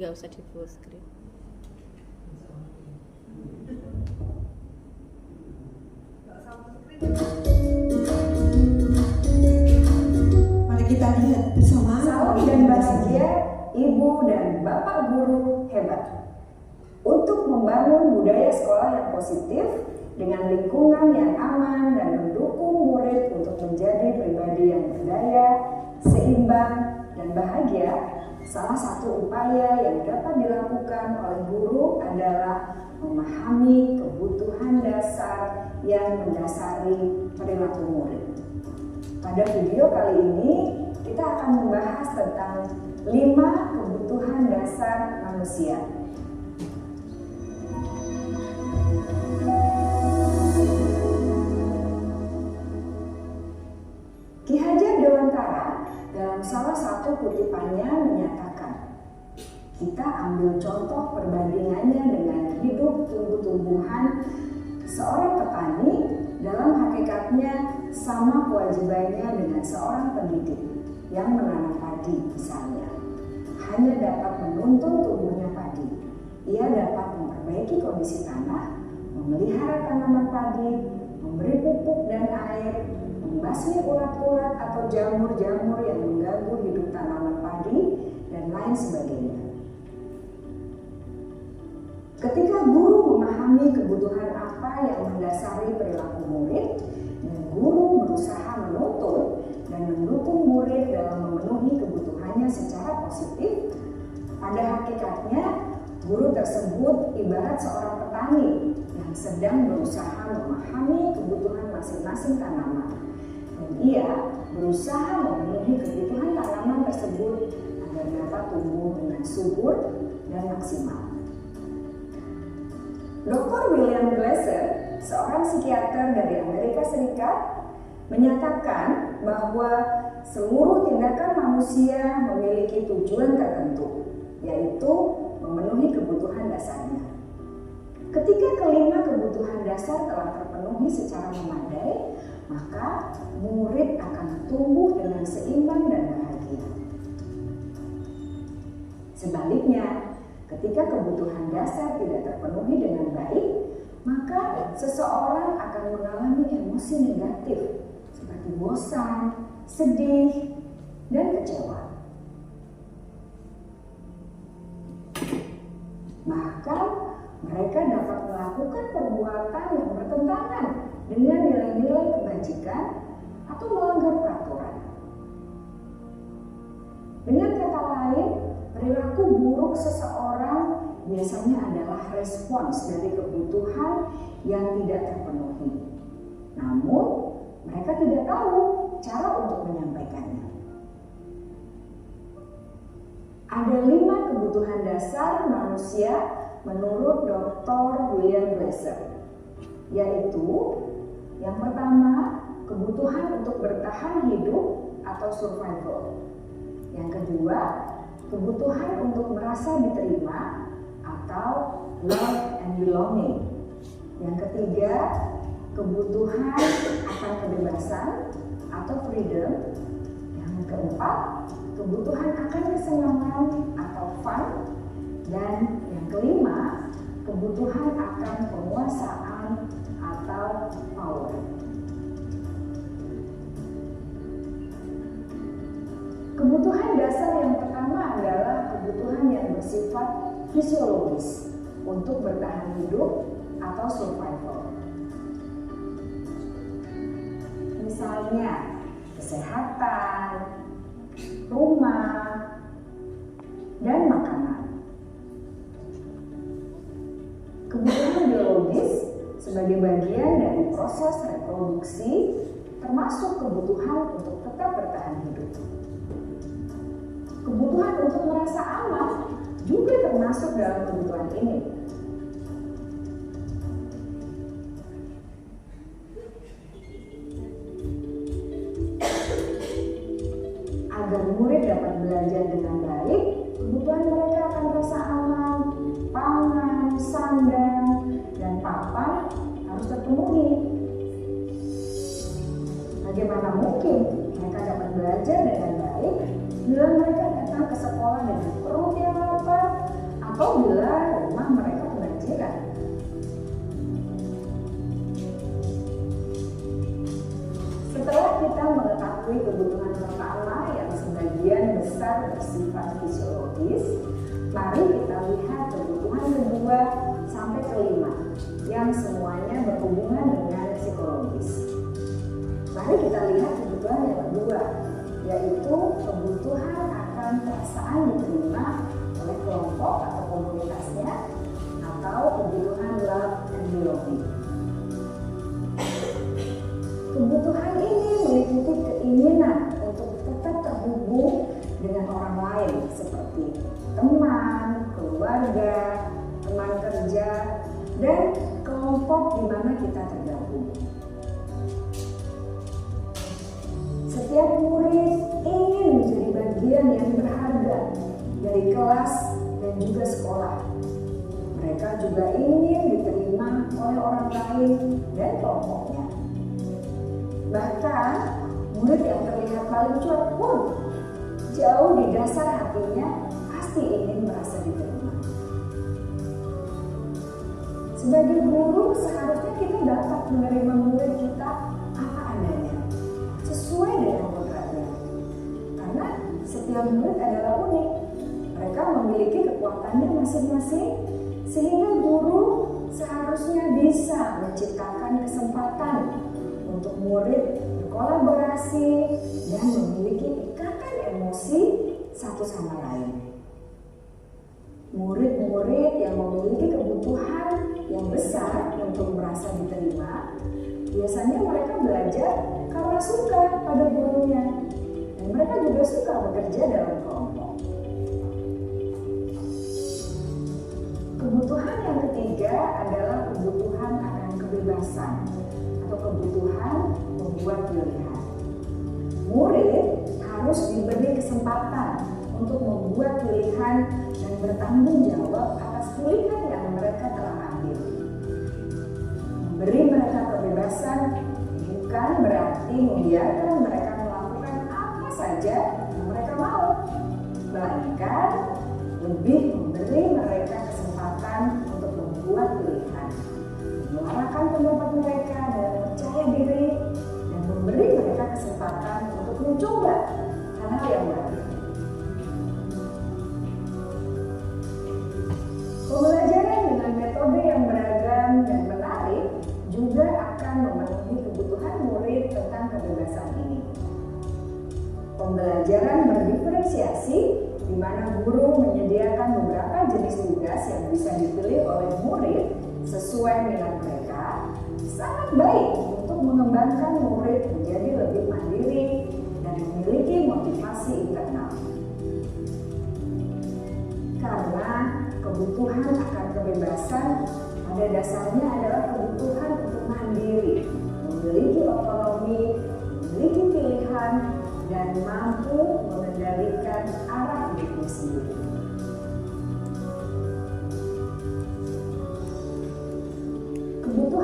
Nggak usah di full screen. Mari kita lihat bersama. Salam dan bahagia Ibu dan Bapak guru hebat. Untuk membangun budaya sekolah yang positif dengan lingkungan yang aman dan mendukung murid untuk menjadi pribadi yang berdaya, seimbang, dan bahagia, salah satu upaya yang dapat dilakukan oleh guru adalah memahami kebutuhan dasar yang mendasari perilaku murid. Pada video kali ini, kita akan membahas tentang 5 kebutuhan dasar manusia. Ki Hajar Dewantara dalam salah satu kutipannya menyatakan, kita ambil contoh perbandingannya dengan hidup tumbuh-tumbuhan. Seorang petani dalam hakikatnya sama kewajibannya dengan seorang pendidik yang menanam padi misalnya. Hanya dapat menuntun tumbuhnya padi. Ia dapat memperbaiki kondisi tanah, memelihara tanaman padi, memberi pupuk dan air, membasmi ulat-ulat atau jamur-jamur yang mengganggu hidup tanaman padi, dan lain sebagainya. Ketika guru memahami kebutuhan apa yang mendasari perilaku murid, dan guru berusaha menuntun dan mendukung murid dalam memenuhi kebutuhannya secara positif, pada hakikatnya guru tersebut ibarat seorang petani yang sedang berusaha memahami kebutuhan masing-masing tanaman. Dan ia berusaha memenuhi kebutuhan tanaman tersebut agar dapat tumbuh dengan subur dan maksimal. Dr. William Glasser, seorang psikiater dari Amerika Serikat, menyatakan bahwa seluruh tindakan manusia memiliki tujuan tertentu, yaitu memenuhi kebutuhan dasarnya. Ketika kelima kebutuhan dasar telah terpenuhi secara memadai, maka murid akan tumbuh dengan seimbang dan bahagia. Sebaliknya, ketika kebutuhan dasar tidak terpenuhi dengan baik, maka seseorang akan mengalami emosi negatif seperti bosan, sedih, dan kecewa. Bahkan mereka dapat melakukan perbuatan yang bertentangan dengan nilai-nilai kebajikan atau melanggar peraturan. Dengan kata lain, perilaku buruk seseorang biasanya adalah respons dari kebutuhan yang tidak terpenuhi. Namun, mereka tidak tahu cara untuk menyampaikannya. Ada 5 kebutuhan dasar manusia menurut Dr. William Glasser, yaitu yang pertama, kebutuhan untuk bertahan hidup atau survival. Yang kedua, kebutuhan untuk merasa diterima atau love and belonging. Yang ketiga, kebutuhan akan kebebasan atau freedom. Yang keempat, kebutuhan akan kesenangan atau fun. Dan yang kelima, kebutuhan akan penguasaan atau power. Kebutuhan dasar yang pertama adalah kebutuhan yang bersifat fisiologis untuk bertahan hidup atau survival. Misalnya, kesehatan, rumah, dan makanan. Kebutuhan biologis sebagai bagian dari proses reproduksi termasuk kebutuhan untuk tetap bertahan hidup. Kebutuhan untuk merasa aman juga termasuk dalam kebutuhan ini. Agar murid dapat belajar dengan baik, kebutuhan mereka akan rasa aman, pangan, sandang, dan papan harus terpenuhi. Bagaimana mungkin mereka dapat belajar dengan baik bila mereka datang ke sekolah dengan perut yang lapar atau bila rumah mereka kebanjiran? Setelah kita mengetahui kebutuhan pertama yang sebagian besar bersifat fisiologis, mari kita lihat kebutuhan kedua sampai kelima yang semuanya berhubungan dengan psikologis. Mari kita lihat kebutuhan yang kedua, yaitu kebutuhan akan perasaan diterima oleh kelompok atau komunitasnya, atau kebutuhan love and belonging. Kebutuhan ini meliputi keinginan untuk tetap terhubung dengan orang lain seperti teman, keluarga, teman kerja, dan kelompok di mana kita tergabung. Setiap murid ingin menjadi bagian yang berharga dari kelas dan juga sekolah. Mereka juga ingin diterima oleh orang lain dan kelompoknya. Bahkan, murid yang terlihat paling cuek pun jauh di dasar hatinya pasti ingin merasa diterima. Sebagai guru, seharusnya kita dapat menerima murid kita apa adanya, sesuai dengan kodratnya. Karena setiap murid adalah unik. Mereka memiliki kekuatannya masing-masing, sehingga guru seharusnya bisa menciptakan kesempatan untuk murid berkolaborasi dan memiliki ikatan emosi satu sama lain. Murid-murid yang memiliki kebutuhan yang besar untuk merasa diterima, biasanya mereka belajar karena suka pada gurunya, dan mereka juga suka bekerja dalam kelompok. Kebutuhan yang ketiga adalah kebutuhan akan kebebasan atau kebutuhan membuat pilihan. Murid harus diberi kesempatan untuk membuat pilihan dan bertanggung jawab atas pilihan yang mereka telah ambil. Memberi mereka kebebasan bukan berarti membiarkan mereka melakukan apa saja yang mereka mau, melainkan lebih memberi mereka kesempatan untuk membuat pilihan, menyuarakan pendapat mereka dengan percaya diri, dan memberi mereka kesempatan untuk mencoba hal-hal yang baru. Pembelajaran dengan metode yang beragam dan menarik juga akan memenuhi kebutuhan murid tentang kebebasan ini. Pembelajaran berdiferensiasi, di mana guru menyediakan beberapa jenis tugas yang bisa dipilih oleh murid sesuai minat mereka, sangat baik untuk mengembangkan murid menjadi lebih mandiri dan memiliki motivasi internal. Karena kebutuhan akan kebebasan pada dasarnya adalah kebutuhan untuk mandiri, memiliki otonomi, memiliki pilihan, dan mampu mengendalikan arah hidupnya sendiri. Kebutuhan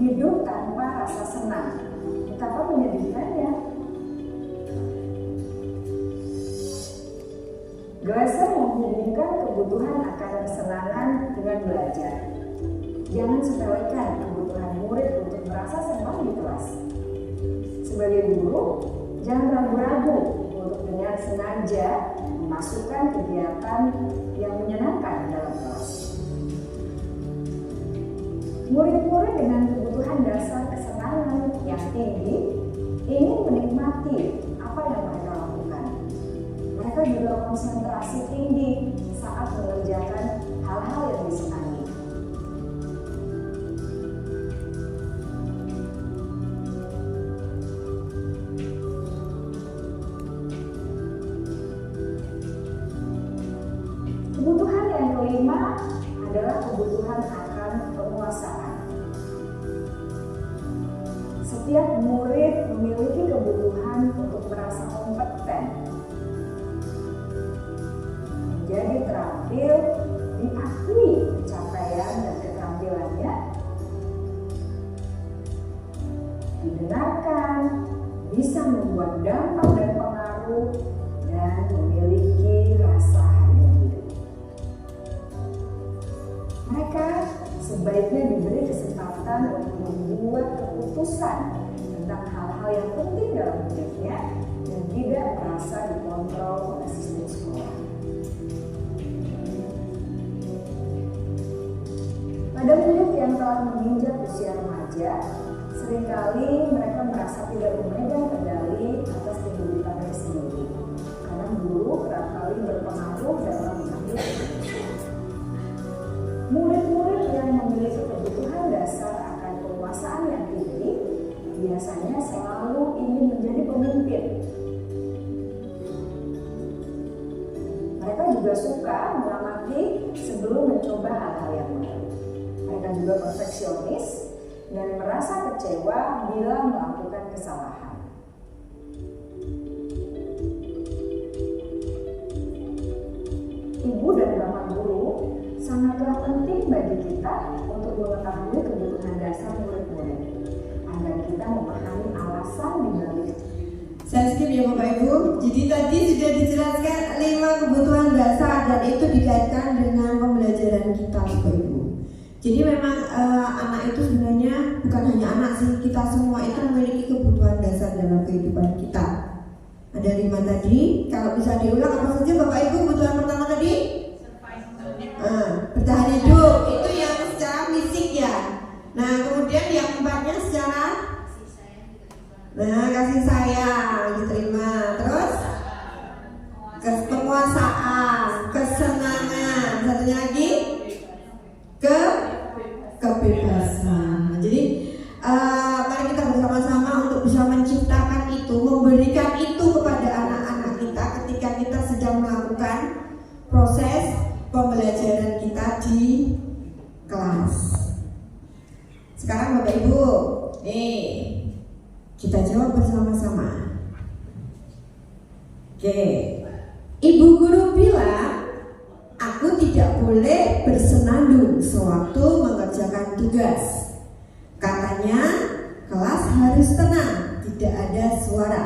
hidup tanpa rasa senang. Betapa menyedihkannya. Glasser menghubungkan kebutuhan akan kesenangan dengan belajar. Jangan sepelekan kebutuhan murid untuk merasa senang di kelas. Sebagai guru, jangan ragu-ragu untuk dengan sengaja memasukkan kegiatan yang menyenangkan dalam kelas. Murid-murid dengan kebutuhan dasar kesenangan yang tinggi ingin menikmati apa yang mereka lakukan. Mereka juga konsentrasi tinggi saat mengerjakan hal-hal yang disenangi. Kebutuhan yang kelima adalah kebutuhan akan penguasaan. Setiap murid memiliki kebutuhan untuk merasa kompeten, menjadi terampil, diakui pencapaian dan keterampilannya, didengarkan, bisa membuat dampak dan pengaruh, dan memiliki rasa harga hidup. Mereka sebaiknya diberi kesempatan untuk membuat keputusan tentang hal-hal yang penting dalam hidupnya dan tidak merasa dikontrol oleh sistem sekolah. Pada murid yang telah menginjak usia remaja, seringkali mereka merasa tidak memegang kendali atas kehidupannya sendiri, karena guru kerap kali berpengaruh dalam mengambil keputusan. Murid-murid yang memiliki kebutuhan dasar akan penguasaan yang tinggi biasanya selalu ingin menjadi pemimpin. Mereka juga suka mengamati sebelum mencoba hal-hal yang baru. Mereka juga perfeksionis dan merasa kecewa bila melakukan kesalahan. Ibu dan bapak guru sangatlah penting bagi kita untuk mengetahui kebutuhan dasar murid-murid agar kita memahami alasan di balik. Saya skip ya Bapak Ibu. Jadi tadi sudah dijelaskan 5 kebutuhan dasar dan itu dikaitkan dengan pembelajaran kita Bapak Ibu. Jadi memang anak itu sebenarnya bukan hanya anak sih, kita semua itu memiliki kebutuhan dasar dalam kehidupan kita. Ada 5 tadi. Kalau bisa diulang apa saja Bapak Ibu kebutuhan pertama tadi? Bertahan hidup itu yang secara fisik ya. Nah kemudian yang keempatnya secara kasih sayang diterima. Terus penguasaan, kesenangan, satunya lagi kebebasan. Jadi mari kita bersama-sama untuk bisa menciptakan itu, memberikan itu kepada anak-anak kita ketika kita sedang melakukan proses pembelajaran kita di kelas. Sekarang Bapak Ibu, kita jawab bersama-sama. Oke, Ibu guru bilang aku tidak boleh bersenandung sewaktu mengerjakan tugas. Katanya kelas harus tenang, tidak ada suara.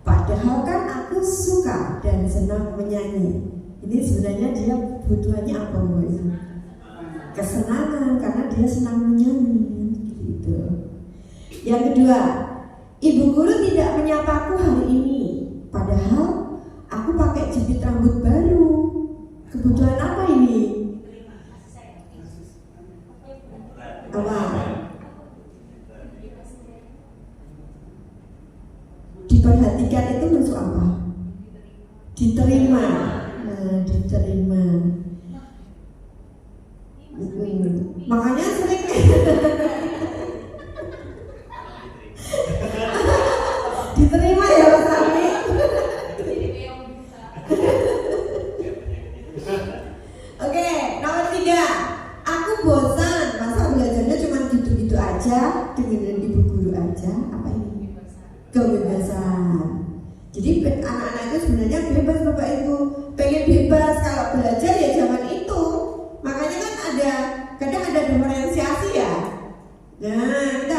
Padahal kan aku suka dan senang menyanyi. Ini sebenarnya dia kebutuhannya apa Bu? Kesenangan karena dia senang menyanyi gitu. Yang kedua, ibu guru tidak menyapaku hari ini, padahal aku pakai jepit rambut baru. Kebutuhan apa ini? Apa? Diperhatikan itu maksud apa? Diterima. Diterima. Makanya sering diterima ya Mas Ami. Oke, nomor 3. Aku bosan, masa belajarnya cuma gitu-gitu aja, dengerin ibu guru aja. Apa ini? Kebebasan. Jadi anak-anak itu sebenarnya bebas Bapak Ibu. Pengen bebas, kalau belajar ya zaman itu. Makanya kan kadang ada diferensiasi ya. Nah, kita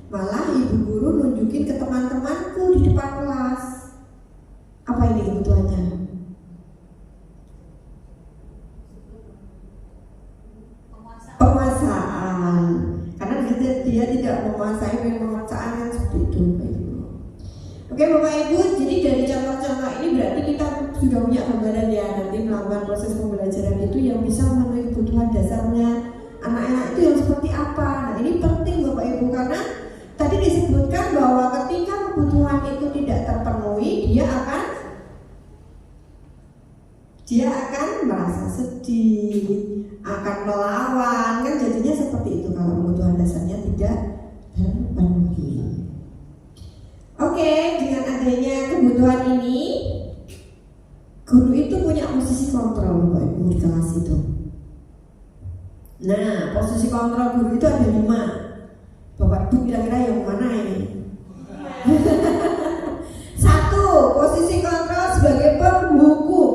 Malah ibu guru nunjukin ke teman-temanku di depan kelas. Apa ini kebutuhannya? Penguasaan. Karena dia tidak menguasai penguasaan kan seperti itu. Oke Bapak Ibu, jadi dari contoh-contoh ini berarti kita sudah punya gambaran ya, nanti melakukan proses pembelajaran itu yang bisa memenuhi kebutuhan dasarnya anak-anak itu yang seperti apa. Nah ini penting Bapak Ibu, karena tadi disebutkan bahwa ketika kebutuhan itu tidak terpenuhi, dia akan merasa sedih, akan melawan, kan jadinya seperti itu kalau kebutuhan dasarnya tidak terpenuhi. Oke, dengan adanya kebutuhan ini, guru itu punya posisi kontrol Bapak Ibu di kelas itu. Nah, posisi kontrol guru itu ada 5. Bapak Ibu kira-kira yang mana ini? 1. Posisi kontrol sebagai penghukum.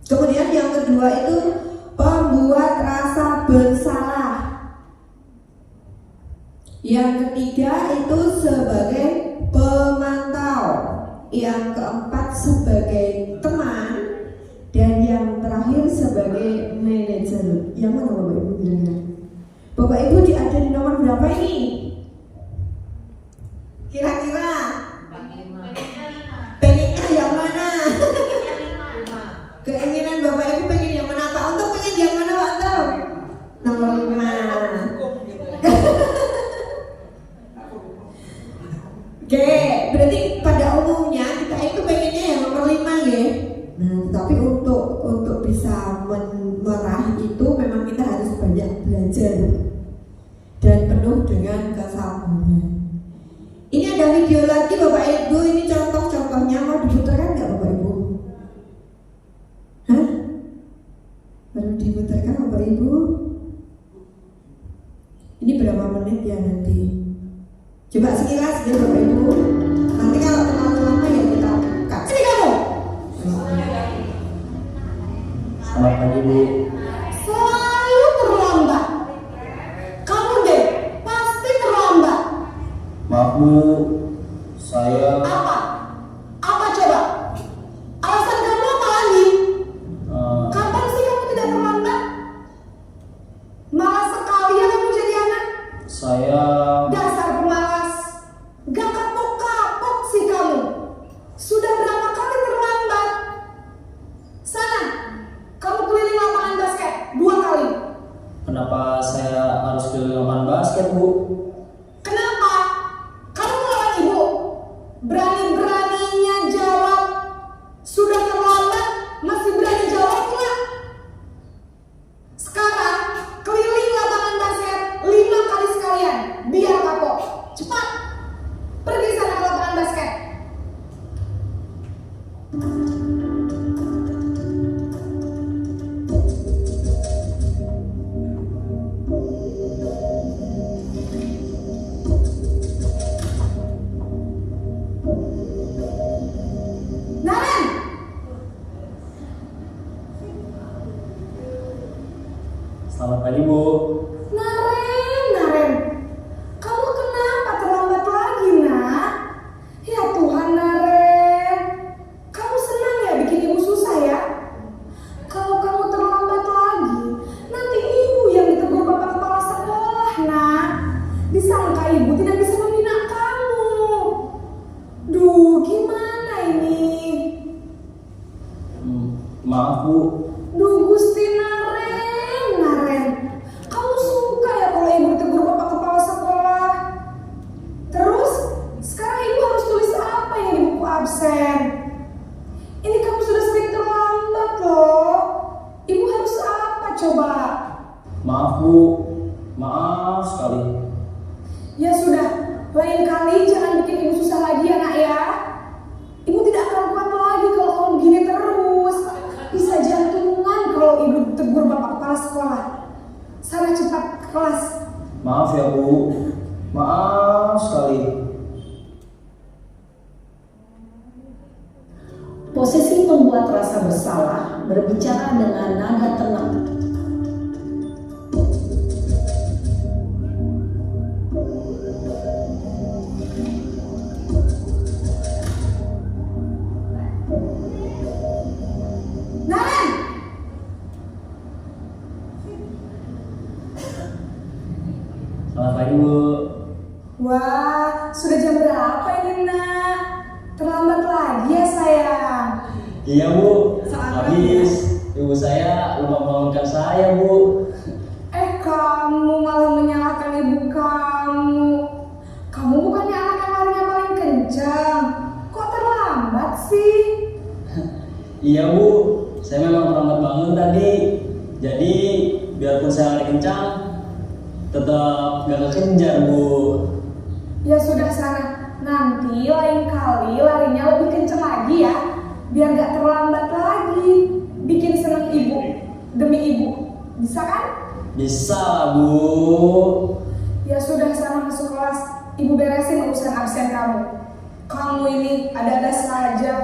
Kemudian yang kedua itu pembuat rasa bersalah. Yang ketiga itu sebagai pemantau. Yang keempat sebagai teman. Dan yang terakhir sebagai manajer. Yang mana Bapak Ibu kira-kira? Bapak Ibu ada di nomor berapa ini? Kira-kira pengennya yang mana? Keinginan Bapak Ibu pengen yang mana? Pak Untuk pengen yang mana Pak Untuk? Nomor 5. Oke, berarti pada umumnya kita itu pengennya yang nomor 5 ya. Nah, tapi untuk bisa meraih itu memang kita harus banyak belajar dan penuh dengan kesabaran. Ini ada video lagi Bapak Ibu, ini contoh-contohnya mau diputarkan nggak Bapak Ibu? Hah? Baru diputarkan Bapak Ibu? Ini berapa menit ya nanti? Coba sekilas ya Bapak Ibu. Nanti kalau terlalu lama ya kita cut. Sini kamu. Selamat pagi Bu. Selalu terlambat. Kamu deh pasti terlambat. Maaf Bu, saya Apa? Apa coba? Alasan kamu apa lagi? Kapan sih kamu tidak terlambat? Malas sekali ya kamu jadi anak. saya Dasar pemalas. Gak kapok-kapok sih kamu. Sudah berapa kali terlambat? Sana, kamu keliling lapangan basket 2 kali. kenapa saya harus ke lapangan basket Bu? Kenapa? Kamu melawan ibu. Berani-beraninya jawab. Sudah terlambat, masih berani jawab nggak? Sekarang keliling lapangan basket 5 kali sekalian. Biar kapok. Cepat. Pergi sana ke lapangan basket. Naren, Selamat pagi Bu. Naren, kamu kenapa terlambat lagi nak? Ya Tuhan Naren, kamu senang ya bikin ibu susah ya? Kalau kamu terlambat lagi, nanti ibu yang ditegur bapak kepala sekolah nak. Disangka ibu tidak bisa membina kamu. Duh, gimana ini? Maaf Bu, Duh Gusti Naren, kamu suka ya kalau ibu ditegur bapak kepala sekolah? Terus, sekarang ibu harus tulis apa yang di buku absen? Ini kamu sudah sering terlambat loh. Ibu harus apa coba? maaf Bu, maaf sekali. Ya sudah, lain kali jangan bikin ibu susah lagi ya nak ya. Ibu tidak akan kuat lagi kalau kamu begini terus. Bisa jantungan kalau ibu tegur bapak kepala sekolah. Sana cepat ke kelas. Maaf ya Bu, maaf sekali. Posisi pembuat rasa bersalah berbicara dengan nada tenang. Bu. Wah, sudah jam berapa ini nak? Terlambat lagi ya sayang. Iya Bu, Saat habis ibu saya lupa membangunkan saya Bu. Kamu malah menyalahkan ibu kamu. Kamu bukannya anak yang larinya paling kencang. Kok terlambat sih? Iya Bu, saya memang terlambat bangun tadi. Jadi biarpun saya lari kencang, tetap gak kekejar Bu. Ya sudah sana, nanti lain kali larinya lebih kencang lagi ya, biar gak terlambat lagi. Bikin seneng ibu demi ibu, bisa kan? Bisa lah Bu. Ya sudah sana masuk kelas, ibu beresin urusan absen kamu. Kamu ini ada-ada saja.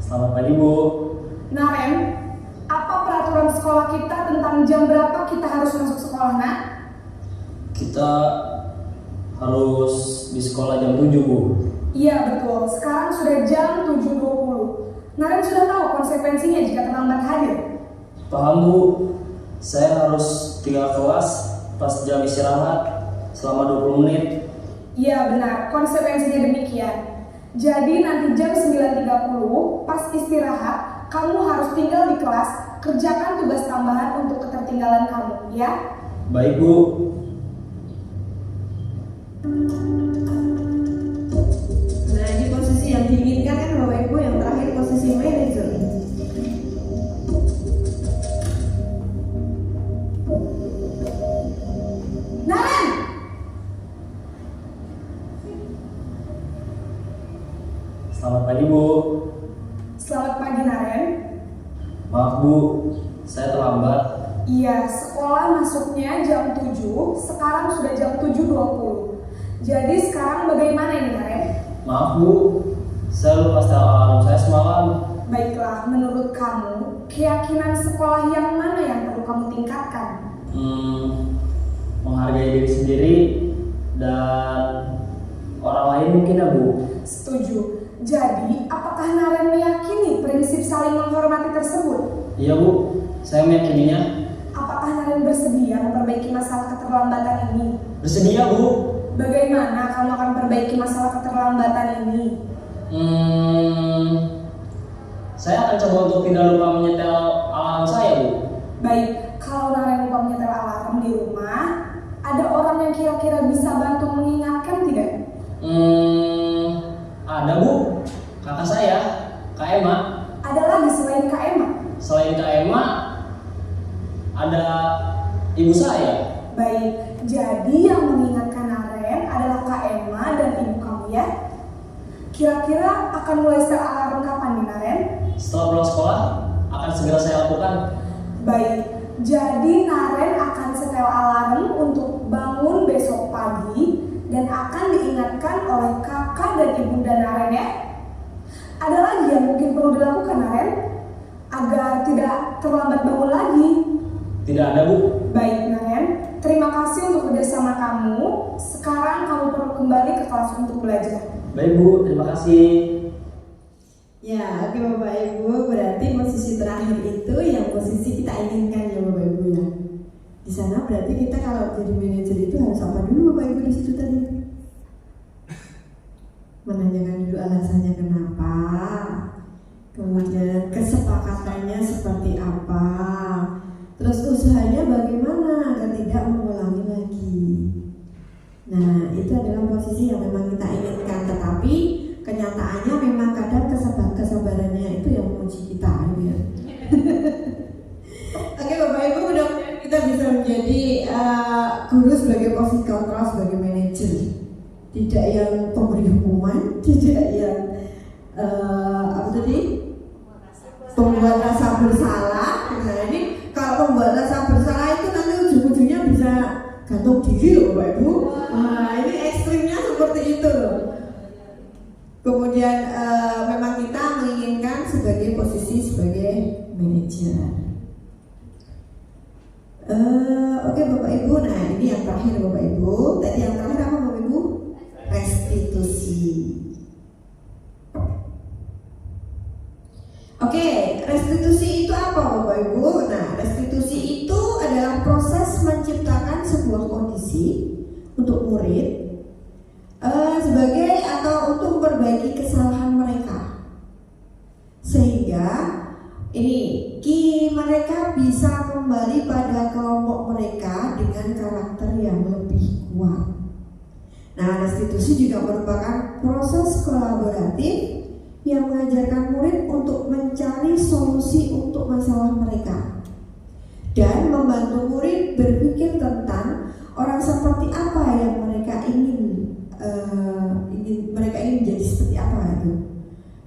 Selamat pagi Bu. Naren, apa peraturan sekolah kita tentang jam berapa kita harus masuk sekolah, nak? Kita harus di sekolah jam 7 Bu. Iya betul, sekarang sudah jam 7.20. Naren sudah tahu konsekuensinya jika terlambat hadir. Paham Bu, saya harus tinggal kelas pas jam istirahat selama 20 menit. Iya benar, konsekuensinya demikian. Jadi nanti jam 9.30 pas istirahat, kamu harus tinggal di kelas, kerjakan tugas tambahan untuk ketertinggalan kamu, ya? Baik Bu. Nah, ini posisi yang diinginkan kan Bapak Ibu, yang terakhir posisi manajer. Naren! Selamat pagi Bu. Selamat pagi Naren. Maaf Bu, saya terlambat. Iya, sekolah masuknya jam 7, sekarang sudah jam 7.20. Jadi sekarang bagaimana ini Naren? Maaf Bu, saya lupa setel alarm saya semalam. Baiklah, menurut kamu, keyakinan sekolah yang mana yang perlu kamu tingkatkan? Menghargai diri sendiri dan orang lain mungkin ya Bu. Setuju. Jadi, apakah Naren meyakini prinsip saling menghormati tersebut? Iya Bu, saya meyakininya. Apakah Naren bersedia memperbaiki masalah keterlambatan ini? Bersedia Bu. Bagaimana kamu akan perbaiki masalah keterlambatan ini? Saya akan coba untuk tidak lupa menyetel alarm saya Bu. Baik, kalau Naren lupa menyetel alarm di rumah, ada orang yang kira-kira bisa bantu mengingatkan tidak? Ada Bu, kakak saya, Kak Emma. Ada lagi selain Kak Emma? Selain Kak Emma, ada ibu saya. Baik, jadi yang mengingatkan Naren adalah Kak Emma dan ibu kamu ya? Kira-kira akan mulai setel alarm kapan nih Naren? Setelah pulang sekolah, akan segera saya lakukan. Baik, jadi Naren akan setel alarm untuk bangun besok pagi dan akan diingatkan oleh kakak dan ibunda Naren ya. Ada lagi yang mungkin perlu dilakukan Naren agar tidak terlambat bangun lagi? Tidak ada Bu. Baik Naren, terima kasih untuk kerjasama kamu. Sekarang kamu perlu kembali ke kelas untuk belajar. Baik Bu, terima kasih. Ya, oke Bapak Ibu, berarti posisi terakhir itu yang posisi kita inginkan ya Bapak Ibu ya. Di sana berarti kita kalau jadi manajer itu harus apa dulu Bapak Ibu di situ tadi? Menanyakan dulu alasannya kenapa, kemudian kesepakatannya seperti apa, terus usahanya bagaimana agar tidak mengulangi lagi. Nah, itu adalah posisi yang memang kita inginkan, tetapi kenyataannya memang kadang kesabarannya itu yang menguji kita ya. Oke Bapak Ibu, mudah kita bisa menjadi guru sebagai posisi kontrol sebagai manajer, tidak yang pemberi hukuman, tidak yang apa tadi pembuat rasa bersalah. Nah ini kalau pembuat rasa bersalah itu nanti ujung-ujungnya bisa gantung diri loh Bapak Ibu. Nah ini ekstrimnya seperti itu loh. Kemudian memang kita menginginkan sebagai ini yang terakhir Bapak Ibu. Tadi yang terakhir apa Bapak Ibu? Restitusi. Oke, restitusi itu apa Bapak Ibu? Nah, restitusi itu adalah proses menciptakan sebuah kondisi untuk murid sebagai atau untuk memperbaiki kesalahan mereka, sehingga mereka bisa kembali pada kelompok mereka dengan karakter yang lebih kuat. Nah, restitusi juga merupakan proses kolaboratif yang mengajarkan murid untuk mencari solusi untuk masalah mereka dan membantu murid berpikir tentang orang seperti apa yang mereka ingin menjadi seperti apa itu,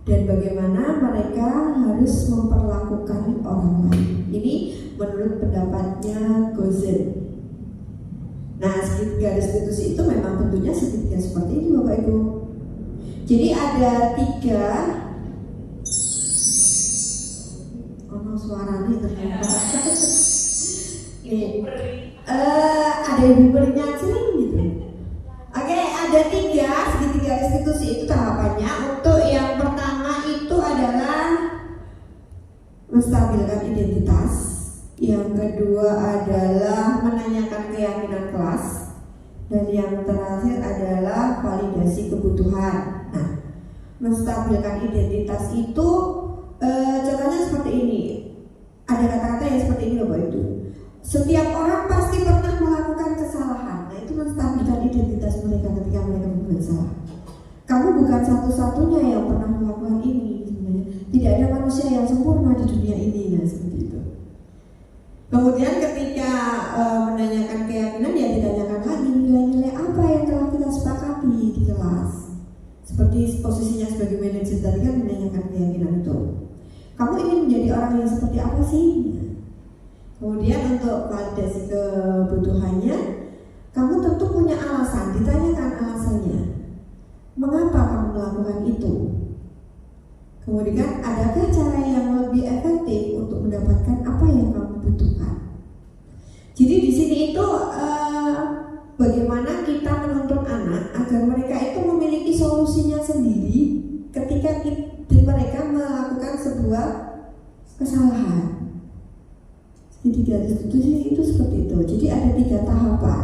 dan bagaimana mereka harus memperlakukan orang lain. Ini menurut pendapatnya Gozen. Nah, segitiga restitusi itu memang bentuknya segitiga seperti ini Bapak Ibu. Jadi ada 3 suaranya ternyata. Ada ibu berinya sering gitu. Oke, ada 3 segitiga restitusi itu tahapannya. Untuk yang pertama itu adalah menstabilkan identitas. Yang kedua adalah menanyakan keyakinan kelas. Dan yang terakhir adalah validasi kebutuhan. Nah, menstabilkan identitas itu contohnya seperti ini. Ada kata-kata yang seperti ini Bapak Ibu. Setiap orang pasti pernah melakukan kesalahan. Nah, itu menstabilkan identitas mereka ketika mereka berbuat salah. Kamu bukan satu-satunya yang pernah melakukan ini sebenarnya. Tidak ada manusia yang sempurna di dunia ini, ya seperti itu. Kemudian ketika menanyakan keyakinan, ya ditanyakan lagi nilai-nilai apa yang telah kita sepakati di kelas. Seperti posisinya sebagai manajer tadi kan menanyakan keyakinan itu. Kamu ingin menjadi orang yang seperti apa sih? Kemudian untuk validasi kebutuhannya, kamu tentu punya alasan, ditanyakan alasannya. Mengapa kamu melakukan itu? Kemudian adakah cara yang lebih efektif untuk mendapatkan apa yang kamu butuhkan? Jadi di sini itu bagaimana kita menuntun anak agar mereka itu memiliki solusinya sendiri ketika mereka melakukan sebuah kesalahan. Jadi restitusi itu seperti itu. Jadi ada 3 tahapan.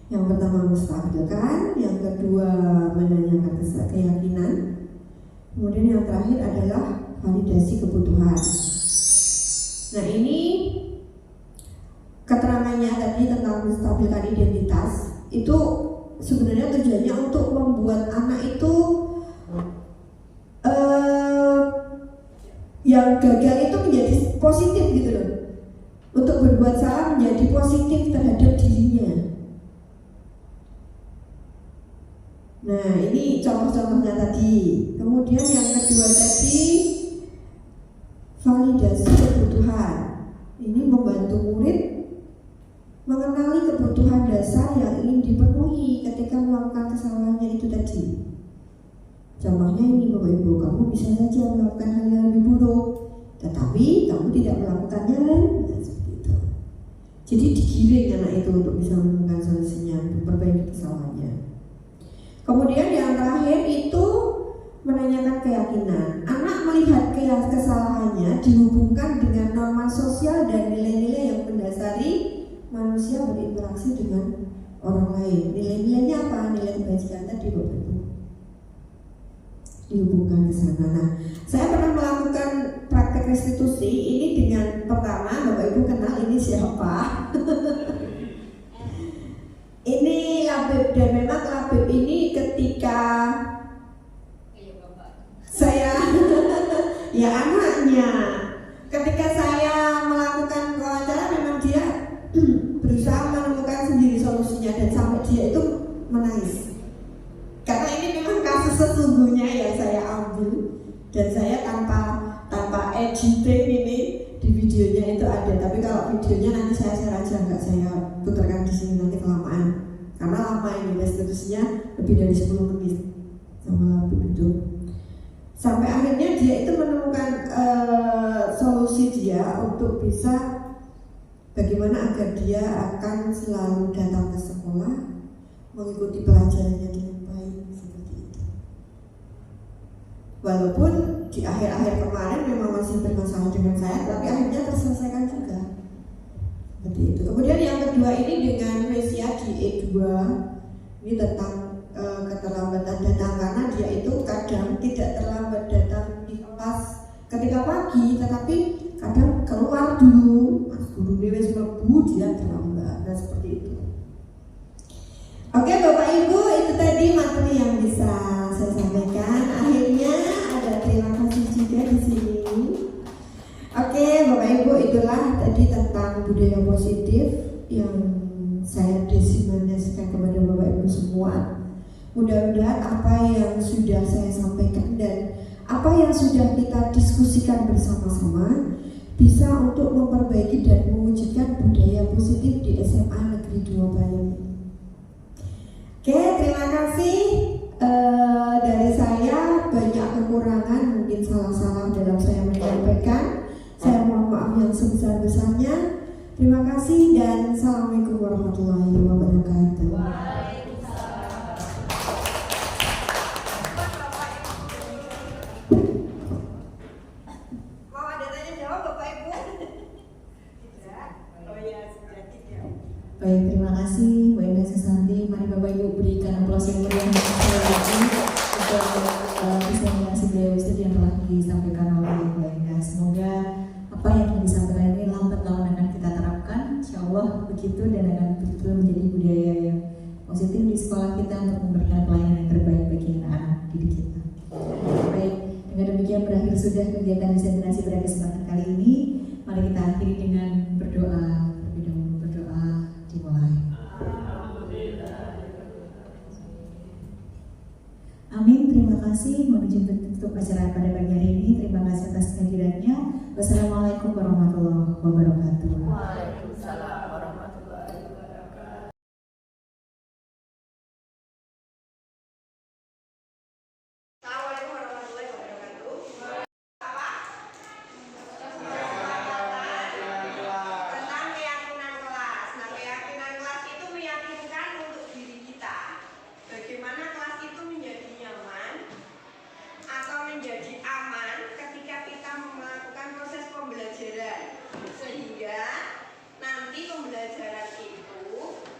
Yang pertama menstabilkan, yang kedua menanyakan keyakinan, kemudian yang terakhir adalah validasi kebutuhan. Nah, ini keterangannya tadi tentang menstabilkan identitas itu sebenarnya tujuannya untuk membuat anak itu yang gagal itu menjadi positif gitu loh. Untuk berbuat salah menjadi positif terhadap dirinya. Nah, ini contoh-contohnya tadi. Kemudian yang kedua tadi validasi kebutuhan. Ini membantu murid mengenali kebutuhan dasar yang ingin dipenuhi ketika melakukan kesalahannya itu tadi. Contohnya ini Bapak Ibu, kamu bisa saja melakukan hal yang lebih buruk, tetapi kamu tidak melakukannya. Nah, seperti itu. Jadi digiring anak itu untuk bisa menemukan solusinya, memperbaiki kesalahannya. Kemudian yang terakhir itu menanyakan keyakinan. Anak melihat kesalahannya dihubungkan dengan norma sosial dan nilai-nilai yang mendasari manusia berinteraksi dengan orang lain. Nilai-nilainya apa? Nilai kebajikan tadi Bapak Ibu. Dihubungkan ke sana. Nah, saya pernah melakukan praktek restitusi ini dengan pertama Bapak Ibu kenal ini siapa? Ini Labib, dan memang Labib ini ketika saya ya anaknya, ketika saya melakukan wawancara memang dia berusaha menemukan sendiri solusinya dan sampai dia itu menangis. Karena ini memang kasus sesungguhnya yang saya ambil dan saya tanpa editing ini di videonya itu ada. Tapi kalau videonya nanti saya share aja, nggak saya putarkan di sini nanti kelamaan. Karena lama ini restitusinya lebih dari 10 menit sama lagu itu. Sampai akhirnya dia itu menemukan solusi dia untuk bisa Bagaimana agar dia akan selalu datang ke sekolah, mengikuti pelajarannya dengan baik, seperti itu. Walaupun di akhir-akhir kemarin memang masih bermasalah dengan saya, tapi akhirnya terselesaikan juga. Seperti itu. Kemudian yang kedua ini dengan Mesia di E2, ini tentang keterlambatan datang, karena dia itu kadang tidak terlambat datang di kelas ketika pagi, tetapi kadang keluar dulu, mas guru wis mlebu dia terlambat, dan seperti itu. Oke Bapak Ibu, itu tadi materi yang bisa saya sampaikan. Akhirnya ada terima kasih juga di sini. Oke Bapak Ibu, itulah tadi tentang budaya positif yang saya destinasikan kepada Bapak Ibu semua. Mudah-mudahan apa yang sudah saya sampaikan dan apa yang sudah kita diskusikan bersama-sama bisa untuk memperbaiki dan mewujudkan budaya positif di SMA Negeri 2 Bayan. Oke, terima kasih. Dari saya banyak kekurangan, mungkin salah-salah dalam saya menyampaikan. Saya mohon maaf yang sebesar-besarnya. Terima kasih dan assalamualaikum warahmatullahi wabarakatuh. Mau ada tanya jawab Bapak Ibu? Tidak? Oh iya, sudah tidak. Baik, terima kasih Bu Endah Susanti. Mari Bapak Ibu berikan aplaus yang meriah untuk diseminasi budaya positif yang telah disampaikan oleh Bu Endah. Semoga apa yang telah disampaikan ini lambat laun akan kita terapkan, insya Allah begitu, dan akan betul menjadi budaya yang positif di sekolah kita untuk memberikan pelayanan yang terbaik bagi anak-anak didik kita. Baik, dengan demikian berakhir sudah kegiatan diseminasi pada kesempatan kali ini. Mari kita akhiri dengan berdoa. Terlebih dahulu berdoa dimulai. Amin, terima kasih. Menuju tutup acara pada pagi hari ini. Terima kasih atas kehadirannya. Wassalamualaikum warahmatullahi wabarakatuh. Waalaikumsalam warahmatullahi wabarakatuh. Assalamualaikum warahmatullahi wabarakatuh. Apa? Tentang keyakinan kelas. Nah, keyakinan kelas itu meyakinkan untuk diri kita. Bagaimana kelas itu menjadi nyaman atau menjadi aman ketika kita melakukan proses pembelajaran, sehingga nanti pembelajaran itu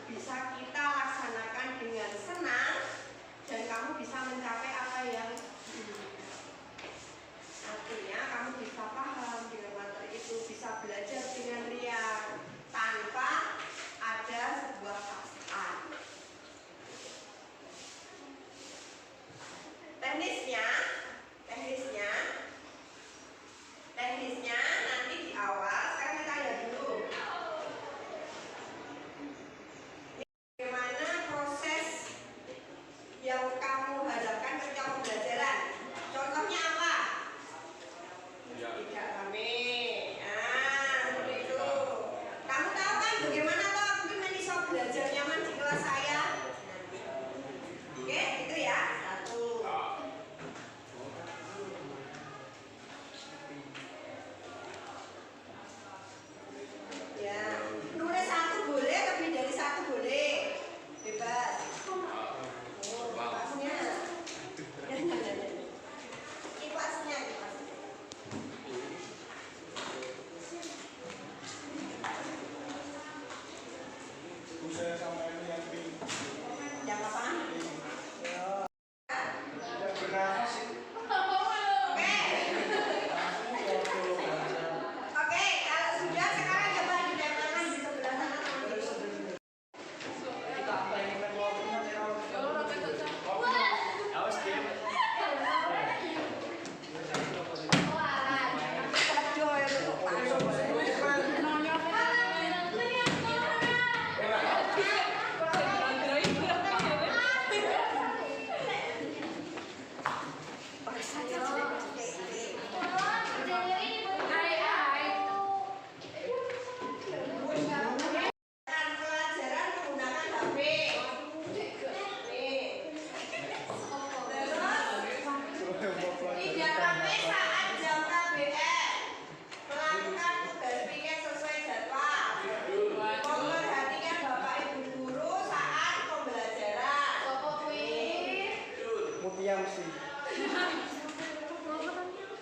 bisa kita laksanakan dengan senang dan kamu bisa mencapai apa yang artinya kamu bisa paham dengan materi itu, bisa belajar dengan riang tanpa ada sebuah paksaan. Teknisnya nanti di awal sekarang kita lihat dulu bagaimana proses yang kamu hadapkan ketika pembelajaran. Contohnya apa? Tidak rame. Nah, seperti itu. Kamu tahu kan bagaimana toh aku bisa belajar nyaman di kelas saya? Oke, itu ya. Satu. Ya, nulis satu boleh, lebih dari satu boleh, bebas. Oh, maksudnya pendiam sih.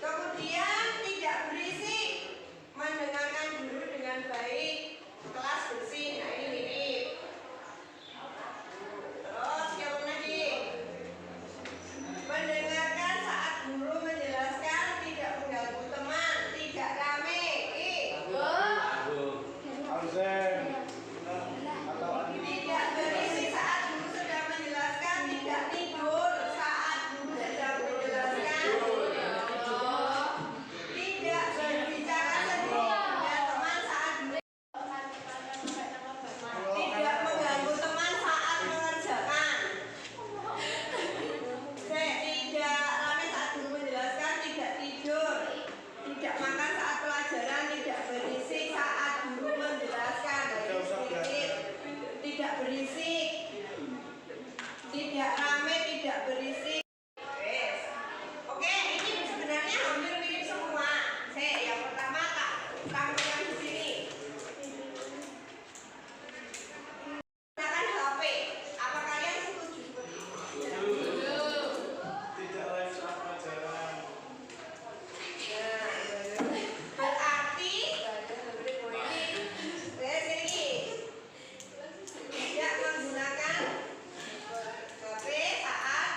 Kemudian tidak berisik, mendengarkan guru dengan baik, kelas bersih. Nah ini mirip. Terus yang lagi mendengarkan saat guru menjelaskan, tidak mengganggu teman, tidak rame. Tidak berisik saat guru sedang menjelaskan, tidak tidur saat guru sedang menjelaskan, tidak berbicara sendiri dengan teman saat guru, tidak mengganggu teman saat mengerjakan, tidak rame saat guru menjelaskan, tidak tidur, tidak makan saat pelajaran, tidak berisik saat guru menjelaskan, tidak berisik, tidak rame, tidak berisik. Oke, ini sebenarnya hampir mirip semua. Yang pertama tak tampilkan di sini. Gunakan HP. Apa kalian setuju? Tidak live saat pelajaran. Berarti tidak menggunakan HP saat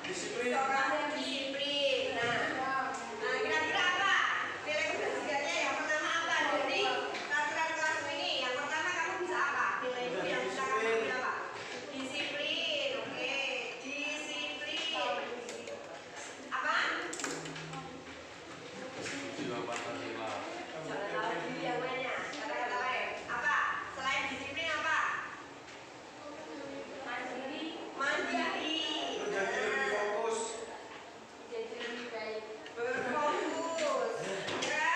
Disiplin. Seorang disiplin. Nah, kira-kira apa? Nilai keberhasilannya yang pertama apa? Jadi peraturan kelas ini yang pertama kamu bisa apa? Nilai itu yang bisa kamu ambil apa? Disiplin. Oke, disiplin. Apa? Jiwa Pancasila. Jangan tahu diri yang lainnya. Kata-kata lain. Apa? Selain disiplin apa? Mandiri. Menjadi lebih fokus. Berfokus. Ya.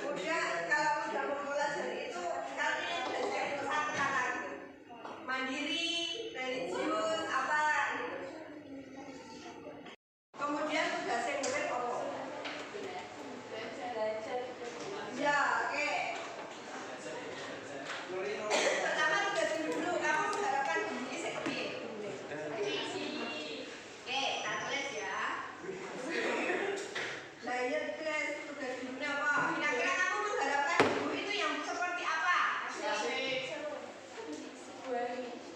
Udah, kalau udah mempelajari itu kalian belajar itu satu kata gitu. Mandiri, religius, apa gitu. Kemudian tugasnya murid apa? Ya, oke. Pertama tugas dulu, kamu mengharapkan diri seperti oke, kita tulis ya. Nah, iya tugas dulunya apa? Kira-kira kamu mengharapkan guru itu yang seperti apa?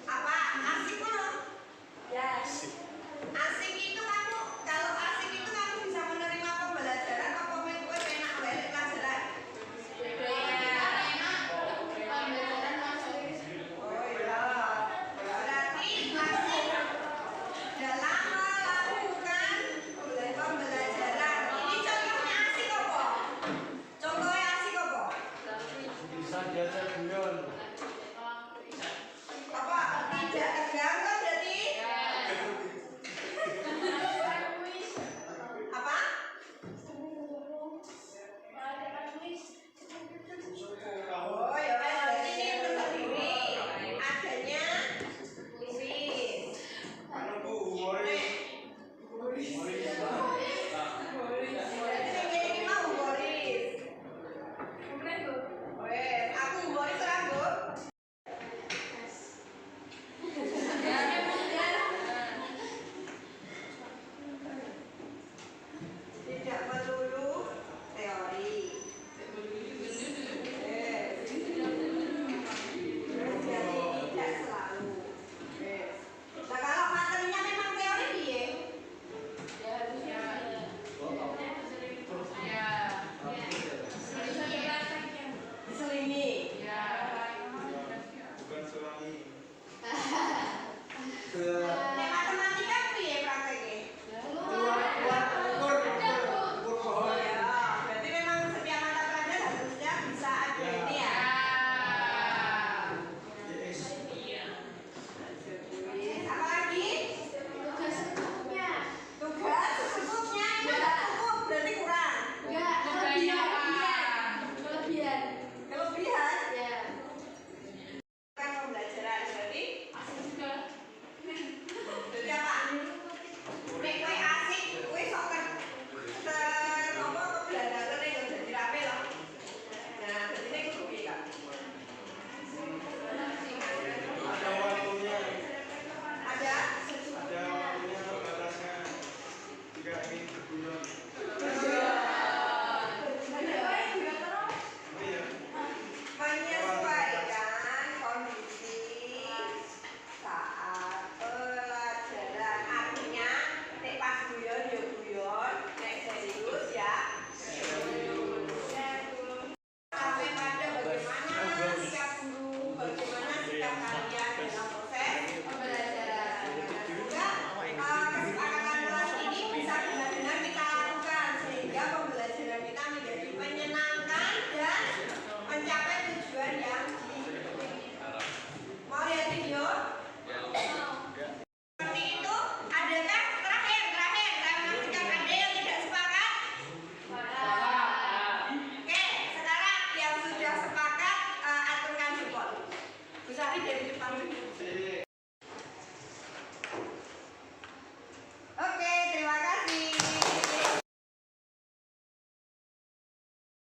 Apa? Asik belum? Ya. Asik itu kamu, kalau asik itu kamu bisa menerima pembelajaran apa mengikuti enak balik pelajaran? Oh iya. Berarti asik dalam melakukan pembelajaran. Ini contohnya asik apa? Contohnya asik apa? Bisa diajak guyon. Apa? Tidak tegang kan berarti? Apa? Oh ya wes, berarti ini tersendiri adanya kuis. Anu Bu, humoris. Berarti ini mau humoris. Wes, aku humoris orang Bu. Tidak melulu teori. Jadi tidak selalu. Nah kalau materinya memang teori piye? Diselingi. Bukan selangi. Nek matematika piye prakteknya? Ukur pohon. Ya, berarti memang setiap mata pelajaran harusnya bisa ada ini ya. Yes. Apa lagi? Tugas secukupnya itu tak cukup, berarti kurang. Kelebihan? Kan pembelajaran berarti jadi apa? Nek kowe asik, kowe sok apa keberadaan nek jadi rame loh. Nah, jadi nek kudu piye Kak? Ada waktunya. Ada? Ada waktunya batasnya. Jika ingin berguyon. Oh iya. Menyesuaikan kondisi saat pelajaran. Artinya nek pas guyon ya guyon, nek serius ya serius. Sampai pada bagaimana sikap guru, bagaimana sikap kalian dalam proses pembelajaran. Semoga kesepakatan kelas ini bisa benar-benar kita lakukan sehingga pembelajaran kita menjadi menyenangkan dan mencapai tujuan yang diinginkan. Mau lihat video? Seperti itu. Adakah terakhir saya memastikan ada yang tidak sepakat? Oke, sekarang yang sudah sepakat aturkan jempol. Bu Sari dari depan dulu.